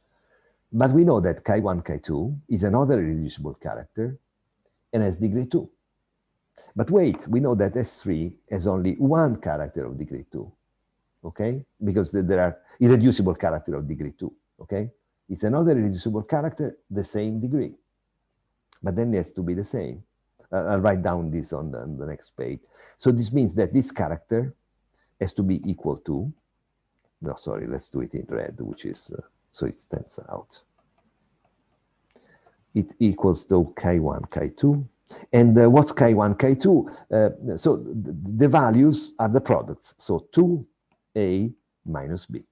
But we know that chi1, chi2 is another irreducible character and has degree 2. But wait, we know that S3 has only one character of degree 2, okay? Because there are irreducible character of degree 2, okay? It's another irreducible character, the same degree. But then it has to be the same. I'll write down this on the next page. So this means that this character has to be equal to, no, sorry, let's do it in red, which is, so it stands out. It equals to chi1, chi2. And what's chi1, chi2? So the values are the products. So 2a minus b,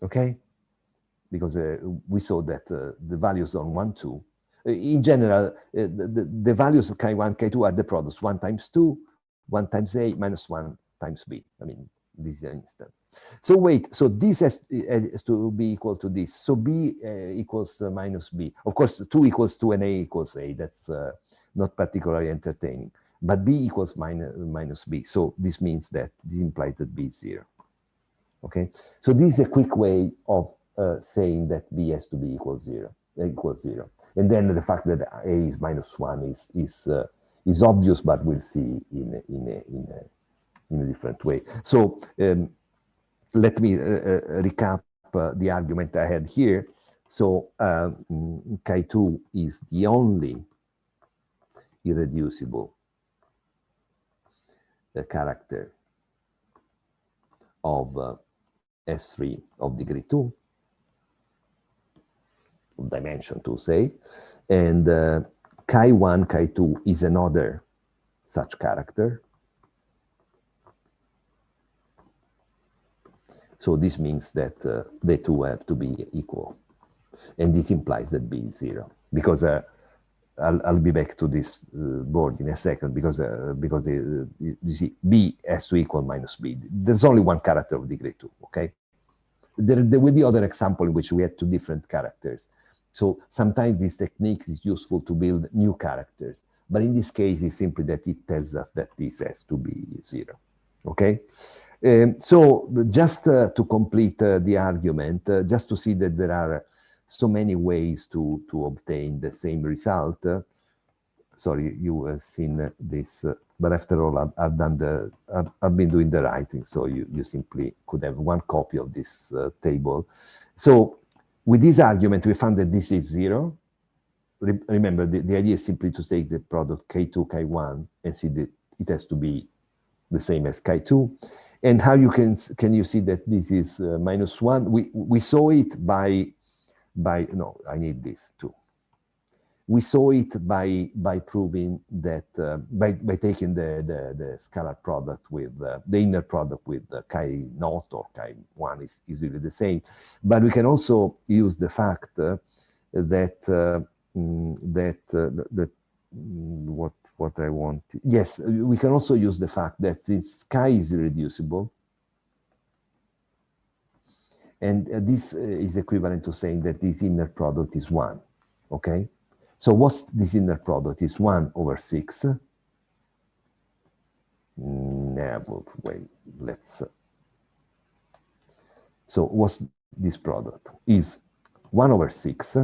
okay? Because we saw that the values on 1, 2, in general, the values of chi1, chi2 are the products. 1 times 2, 1 times a minus 1 times b. I mean, this is an instant. So wait, so this has to be equal to this. So b equals minus b. Of course, 2 equals 2 and a equals a. That's not particularly entertaining. But b equals minus b. So this means that this implies that b is 0. Okay, so this is a quick way of saying that b has to be equals 0. And then the fact that a is minus 1 is obvious, but we'll see in a different way. So let me recap the argument I had here. So chi2 is the only irreducible character of S3 of degree 2, dimension 2, say, and chi1, chi2 is another such character. So this means that the two have to be equal. And this implies that b is 0. Because I'll be back to this board in a second, because you see, b has to equal minus b. There's only one character of degree 2, okay? There will be other examples in which we have two different characters. So sometimes this technique is useful to build new characters. But in this case, it's simply that it tells us that this has to be 0, okay? So just to complete the argument, just to see that there are so many ways to obtain the same result. Sorry, you have seen this, but after all, I've been doing the writing, so you simply could have one copy of this table. So with this argument, we found that this is 0. Remember, the idea is simply to take the product K2, K1 and see that it has to be the same as K2. And how you can you see that this is minus 1? We saw it by no, I need this too. We saw it by proving that by taking the scalar product with the inner product with chi naught or chi 1 is really the same. But we can also use the fact that what I want. Yes, we can also use the fact that this chi is irreducible. And this is equivalent to saying that this inner product is 1, okay? So what's this inner product? Is 1 over 6. No, wait, let's... So what's this product? Is 1 over 6.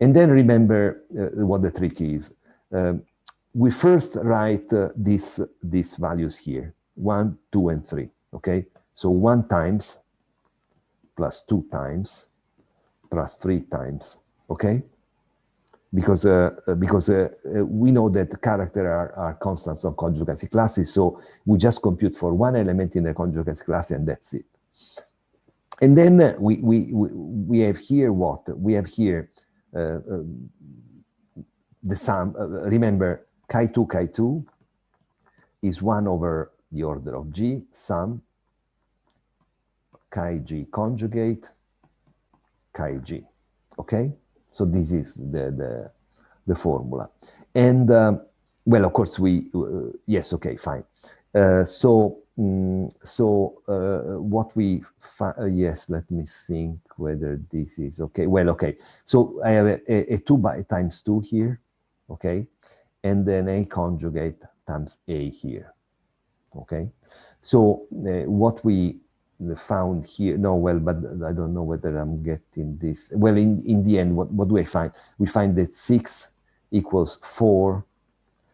And then remember what the trick is. We first write these values here, 1, 2, and 3, okay? So 1 times plus 2 times plus 3 times, okay? Because we know that characters are constants of conjugacy classes, so we just compute for one element in the conjugacy class and that's it. And then we have here what? We have here the sum. Remember, chi2 is 1 over the order of G, sum chi G conjugate chi G, okay? So this is the formula. And well, of course, yes, okay, fine. What we yes, let me think whether this is okay. Well, okay. So I have a 2 times 2 here, okay, and then A conjugate times A here, okay. So what we found here, no, well, but I don't know whether I'm getting this. Well, in the end, what do I find? We find that 6 equals 4,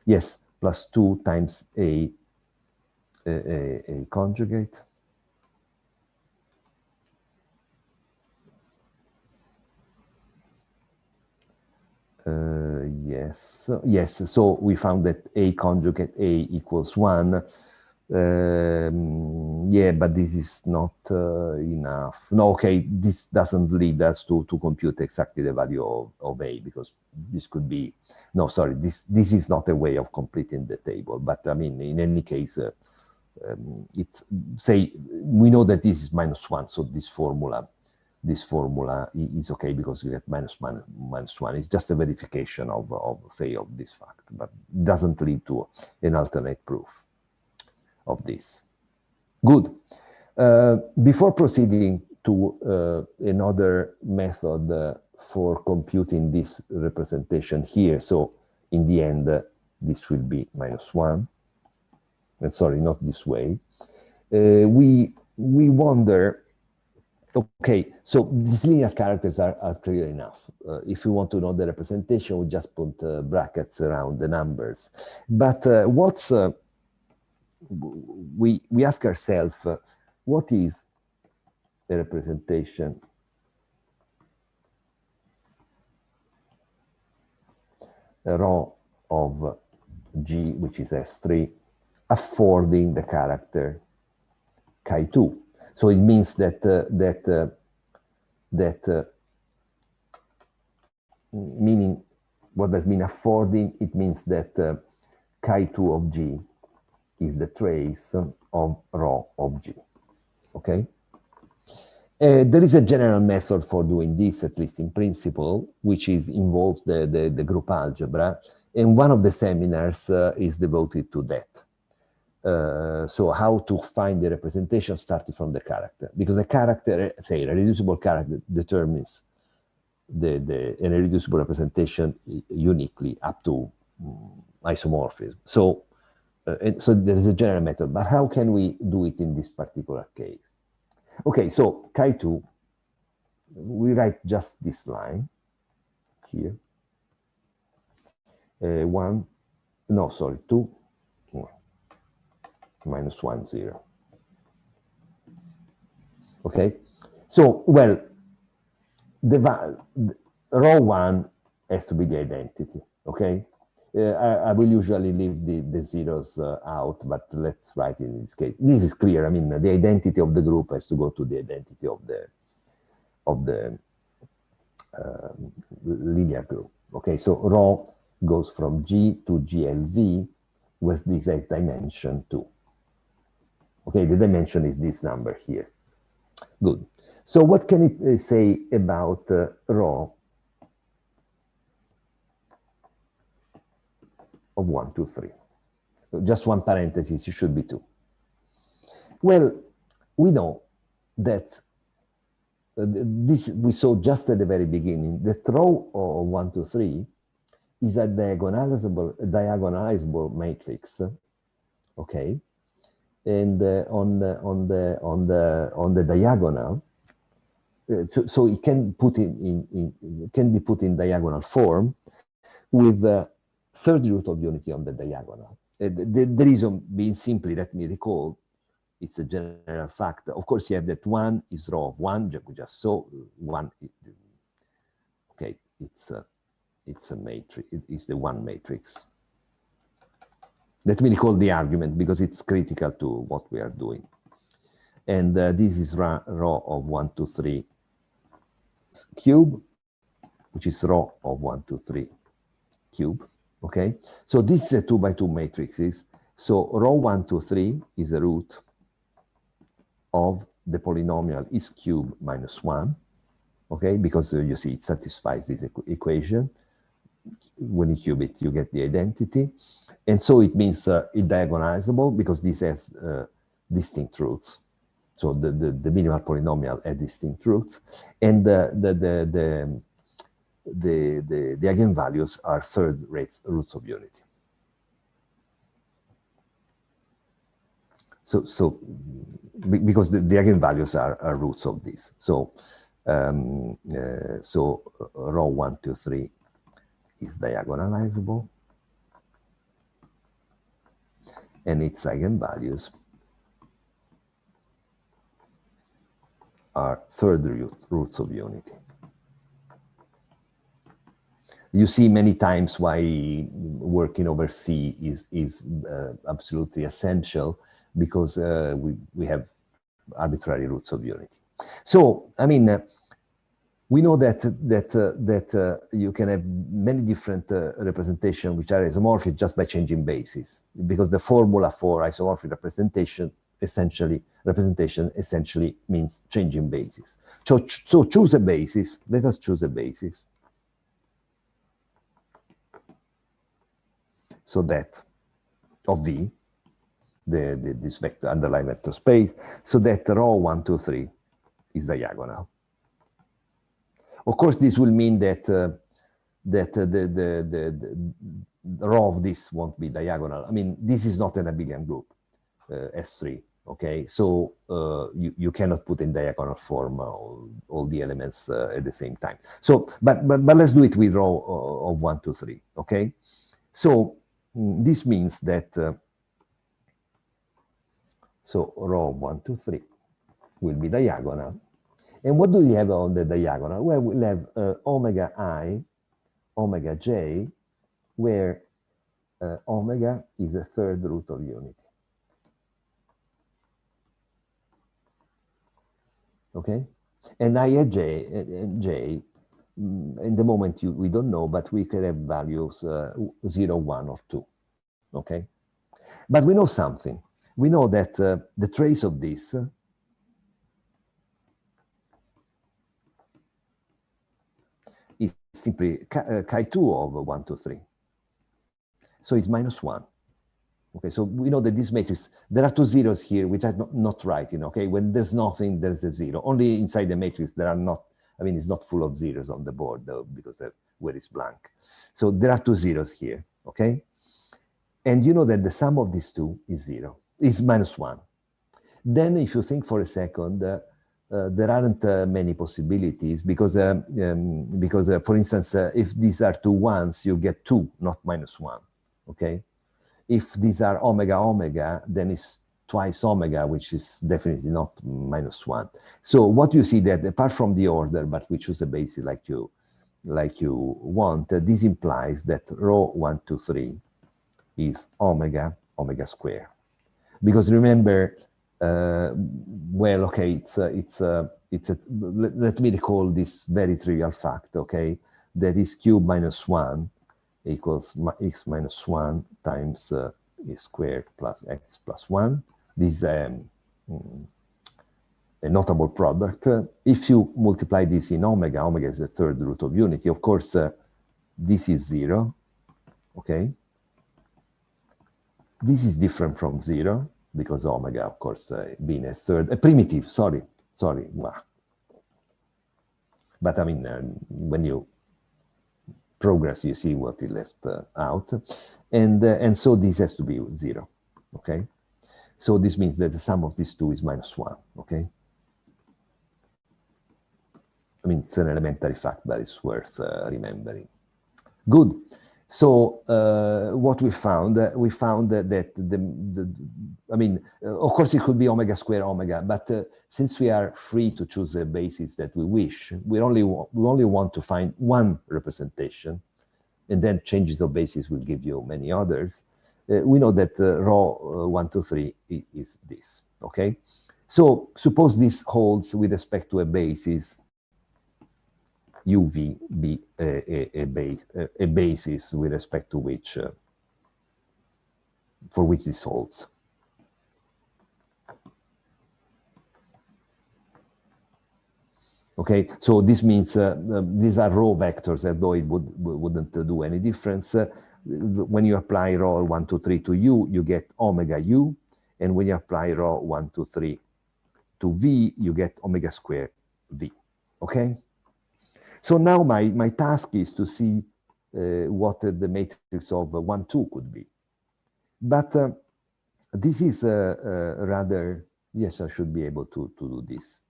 yes, plus 2 times A conjugate. Yes, so we found that A conjugate A equals 1. Yeah, but this is not enough. No, okay, this doesn't lead us to compute exactly the value of A, because this could be, no, sorry, this is not a way of completing the table. But I mean, in any case, it's, say, we know that this is -1, so this formula is okay because you get -1. It's just a verification of this fact, but doesn't lead to an alternate proof of this. Good. Before proceeding to another method for computing this representation here, so in the end, this will be -1. And sorry, not this way. We wonder, okay, so these linear characters are clear enough. If we want to know the representation, we just put brackets around the numbers. But we ask ourselves, what is a representation rho of G, which is S3, affording the character chi2? So it means that meaning, what does mean affording? It means that chi2 of G is the trace of rho of G, okay? There is a general method for doing this, at least in principle, which involves the group algebra, and one of the seminars is devoted to that. So how to find the representation starting from the character, because a character, say a reducible character, determines the irreducible representation uniquely up to isomorphism. So there is a general method, but how can we do it in this particular case? Okay, so chi2, we write just this line here. 1, no, sorry, 2, -1, 0. Okay, so, well, the rho 1 has to be the identity, okay? I will usually leave the zeros out, but let's write it in this case. This is clear. I mean, the identity of the group has to go to the identity of the linear group. Okay, so rho goes from G to GLV with this dimension 2. Okay, the dimension is this number here. Good. So what can it say about rho of 1, 2, 3? Just one parenthesis, it should be 2. Well, we know that this we saw just at the very beginning, that rho of 1, 2, 3 is a diagonalizable matrix, okay? And on the diagonal, so it can can be put in diagonal form with third root of unity on the diagonal. The reason being simply, let me recall, it's a general fact. Of course, you have that 1 is rho of 1, we just saw 1 okay, it's a matrix. It is the one matrix. Let me recall the argument because it's critical to what we are doing. And this is row of 1, 2, 3 cube, which is row of 1, 2, 3 cube. Okay, so this is a 2 by 2 matrices. So row 1, 2, 3 is a root of the polynomial is cube minus 1. Okay, because you see it satisfies this equation. When you cube it, you get the identity. And so it means it diagonalizable because this has distinct roots. So the minimal polynomial has distinct roots. And the eigenvalues are third roots of unity. So because the eigenvalues are roots of this. So row 1, 2, 3 is diagonalizable, and its eigenvalues are third roots of unity. You see many times why working over C is absolutely essential, because we have arbitrary roots of unity. So, I mean, we know that you can have many different representations which are isomorphic just by changing bases, because the formula for isomorphic representation essentially means changing bases. So choose a basis. Let us choose a basis. So that of V, this vector underlying vector space, so that row 1, 2, 3 is diagonal. Of course, this will mean that the row of this won't be diagonal. I mean, this is not an abelian group, S3. Okay, so you cannot put in diagonal form all the elements at the same time. So, but let's do it with row of 1, 2, 3. Okay, so this means that so row 1, 2, 3 will be diagonal. And what do we have on the diagonal? Well, we'll have omega I, omega j, where omega is a third root of unity. Okay, and I and j, in the moment we don't know, but we can have values 0, 1, or 2. Okay, but we know something. We know that the trace of this is simply chi2 of 1, 2, 3. So it's minus 1. Okay, so we know that this matrix, there are two zeros here, which are not right, okay? When there's nothing, there's a zero. Only inside the matrix, there are not, I mean, it's not full of zeros on the board, though, because where it's blank. So there are two zeros here, okay? And you know that the sum of these two is zero, is minus 1. Then if you think for a second, there aren't many possibilities, because for instance, if these are two ones, you get 2, not minus 1, okay? If these are omega omega, then it's twice omega, which is definitely not minus 1. So what you see that apart from the order, but we choose a basis like you want, this implies that row 1, 2, 3 is omega square. Because remember, well, okay, let me recall this very trivial fact, okay? That is cube minus 1 equals x minus 1 times e squared plus x plus 1. This is a notable product. If you multiply this in omega, omega is the third root of unity. Of course, this is 0, okay? This is different from 0, because omega, of course, being a primitive, sorry. Wow. But I mean, when you progress, you see what it left out. And so this has to be 0, okay? So this means that the sum of these two is minus 1, okay? I mean, it's an elementary fact that is worth remembering. Good. So what we found that I mean, of course it could be omega square omega, but since we are free to choose a basis that we wish, we only want to find one representation, and then changes of basis will give you many others. We know that rho 1, 2, 3 is this. Okay, so suppose this holds with respect to a basis UV be a basis with respect to which for which this holds. Okay, so this means these are row vectors, although it wouldn't do any difference. When you apply rho 1, 2, 3 to U, you get omega U, and when you apply rho 1, 2, 3 to V, you get omega square V. Okay. So now my task is to see what the matrix of 1, 2 could be. But this is rather, yes, I should be able to do this.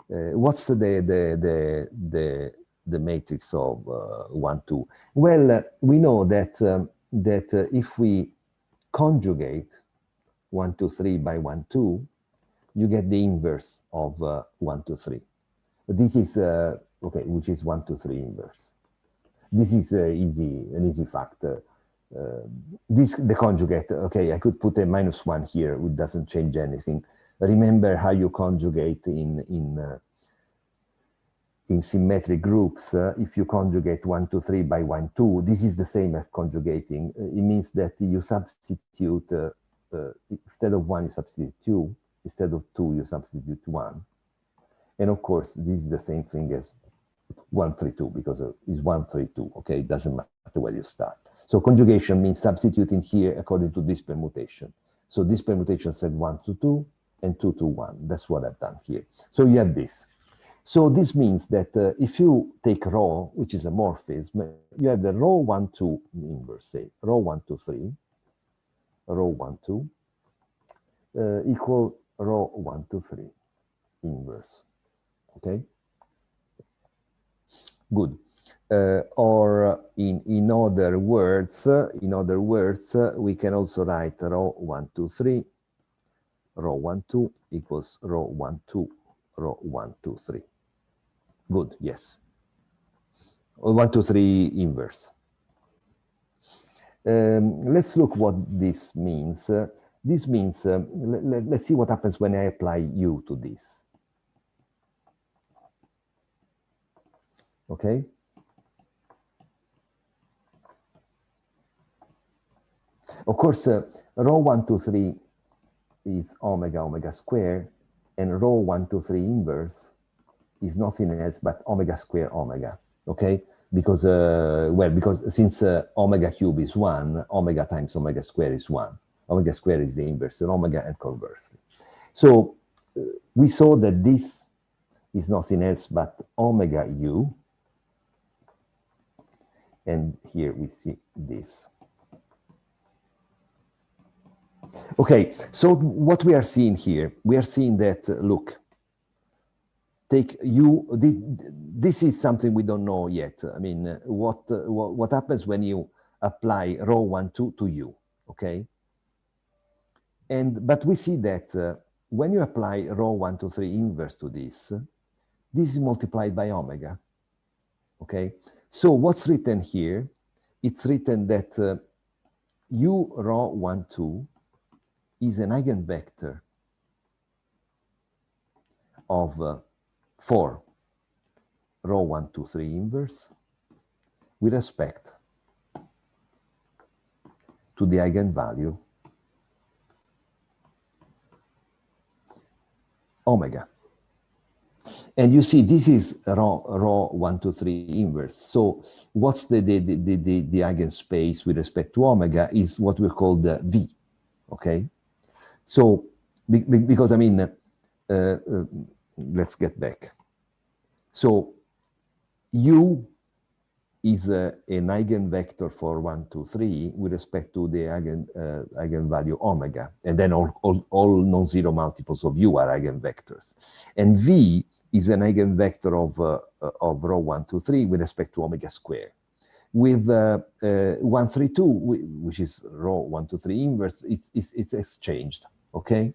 What's the matrix of 1, 2? Well, we know that if we conjugate 1, 2, 3 by 1, 2, you get the inverse of 1, 2, 3. This is okay, which is 1, 2, 3 inverse. This is an easy fact. The conjugate, okay, I could put a -1 here, which doesn't change anything. Remember how you conjugate in symmetric groups. If you conjugate 1, 2, 3 by 1, 2, this is the same as conjugating. It means that you substitute, instead of 1, you substitute 2. Instead of 2, you substitute 1. And of course, this is the same thing as 1, 3, 2, because it's 1, 3, 2, okay? It doesn't matter where you start. So conjugation means substituting here according to this permutation. So this permutation said 1 to 2 and 2 to 1. That's what I've done here. So you have this. So this means that if you take rho, which is a morphism, you have the rho 1, 2 inverse, say, rho 1, 2, 3, rho 1, 2, equal rho 1, 2, 3 inverse. Okay, good. Or in other words, we can also write rho 1, 2, 3, rho 1, 2 equals rho 1, 2, rho 1, 2, 3. Good, yes. 1, 2, 3 inverse. Let's look what this means. This means, let's see what happens when I apply U to this. Okay. Of course, rho 1, 2, 3 is omega square, and rho 1, 2, 3 inverse is nothing else but omega square omega. Okay, because because since omega cube is 1, omega times omega square is 1. Omega square is the inverse of omega, and conversely. So we saw that this is nothing else but omega U. And here we see this. Okay, so what we are seeing here, we are seeing that, look, take U, this is something we don't know yet. I mean, what happens when you apply rho 1, 2 to U, okay? But we see that when you apply rho 1, 2, 3 inverse to this is multiplied by omega, okay? So what's written here? It's written that U rho 1, 2 is an eigenvector of 4 rho 1, 2, 3 inverse with respect to the eigenvalue omega. And you see, this is rho 1, 2, 3 inverse. So what's the eigenspace with respect to omega is what we call the V, okay? So, because I mean, let's get back. So U is an eigenvector for 1, 2, 3 with respect to the eigenvalue omega. And then all non-zero multiples of U are eigenvectors. And V is an eigenvector of rho 1, 2, 3 with respect to omega square. with 1, 3, 2, which is row 1, 2, 3 inverse, it's exchanged, okay?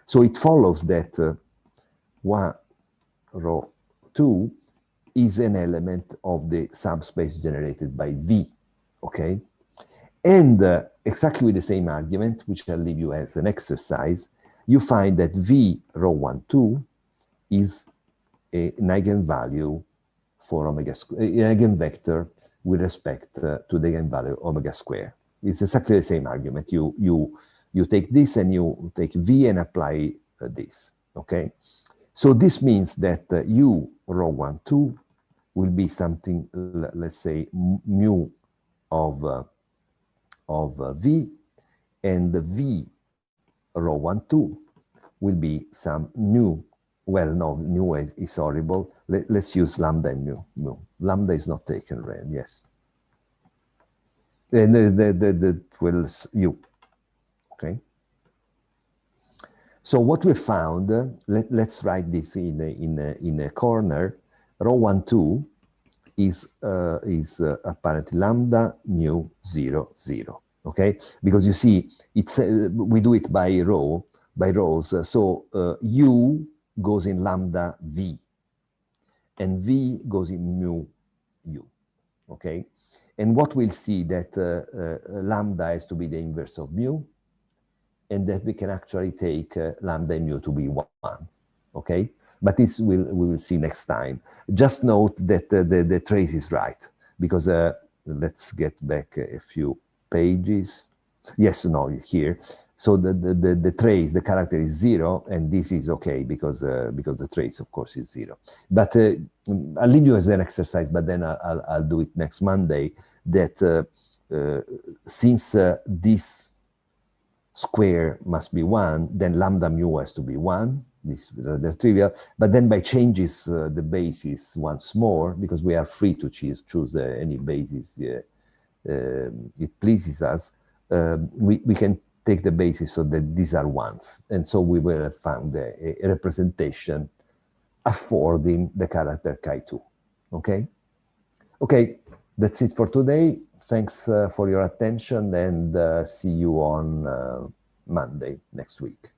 So it follows that 1, row 2 is an element of the subspace generated by V, okay? And exactly with the same argument, which I'll leave you as an exercise, you find that V row 1, 2 is an eigenvalue for omega square, an eigenvector with respect to the eigenvalue omega square. It's exactly the same argument. You take this and you take V and apply this, okay? So this means that U rho 1, 2 will be something, let's say, mu of V, and the V rho 1, 2 will be some nu. Well, no, nu is horrible. Let's use lambda and mu. Lambda is not taken, right? Yes. And the will U, okay? So what we found, let's write this in a corner. Rho 1, 2 is apparently lambda mu 0, 0. Okay, because you see, it's we do it by rows. So U goes in lambda V, and V goes in mu U. Okay, and what we'll see that lambda has to be the inverse of mu, and that we can actually take lambda and mu to be 1. Okay, but this we will see next time. Just note that the trace is right, because let's get back a few pages. Yes, no, here. So the trace, the character is 0, and this is okay because the trace, of course, is 0. But I'll leave you as an exercise, but then I'll do it next Monday. That since this square must be 1, then lambda mu has to be 1. This is rather trivial, but then by changes the basis once more, because we are free to choose any basis it pleases us, we can take the basis so that these are ones, and so we will have found a representation affording the character chi2. Okay, that's it for today. Thanks for your attention, and see you on Monday next week.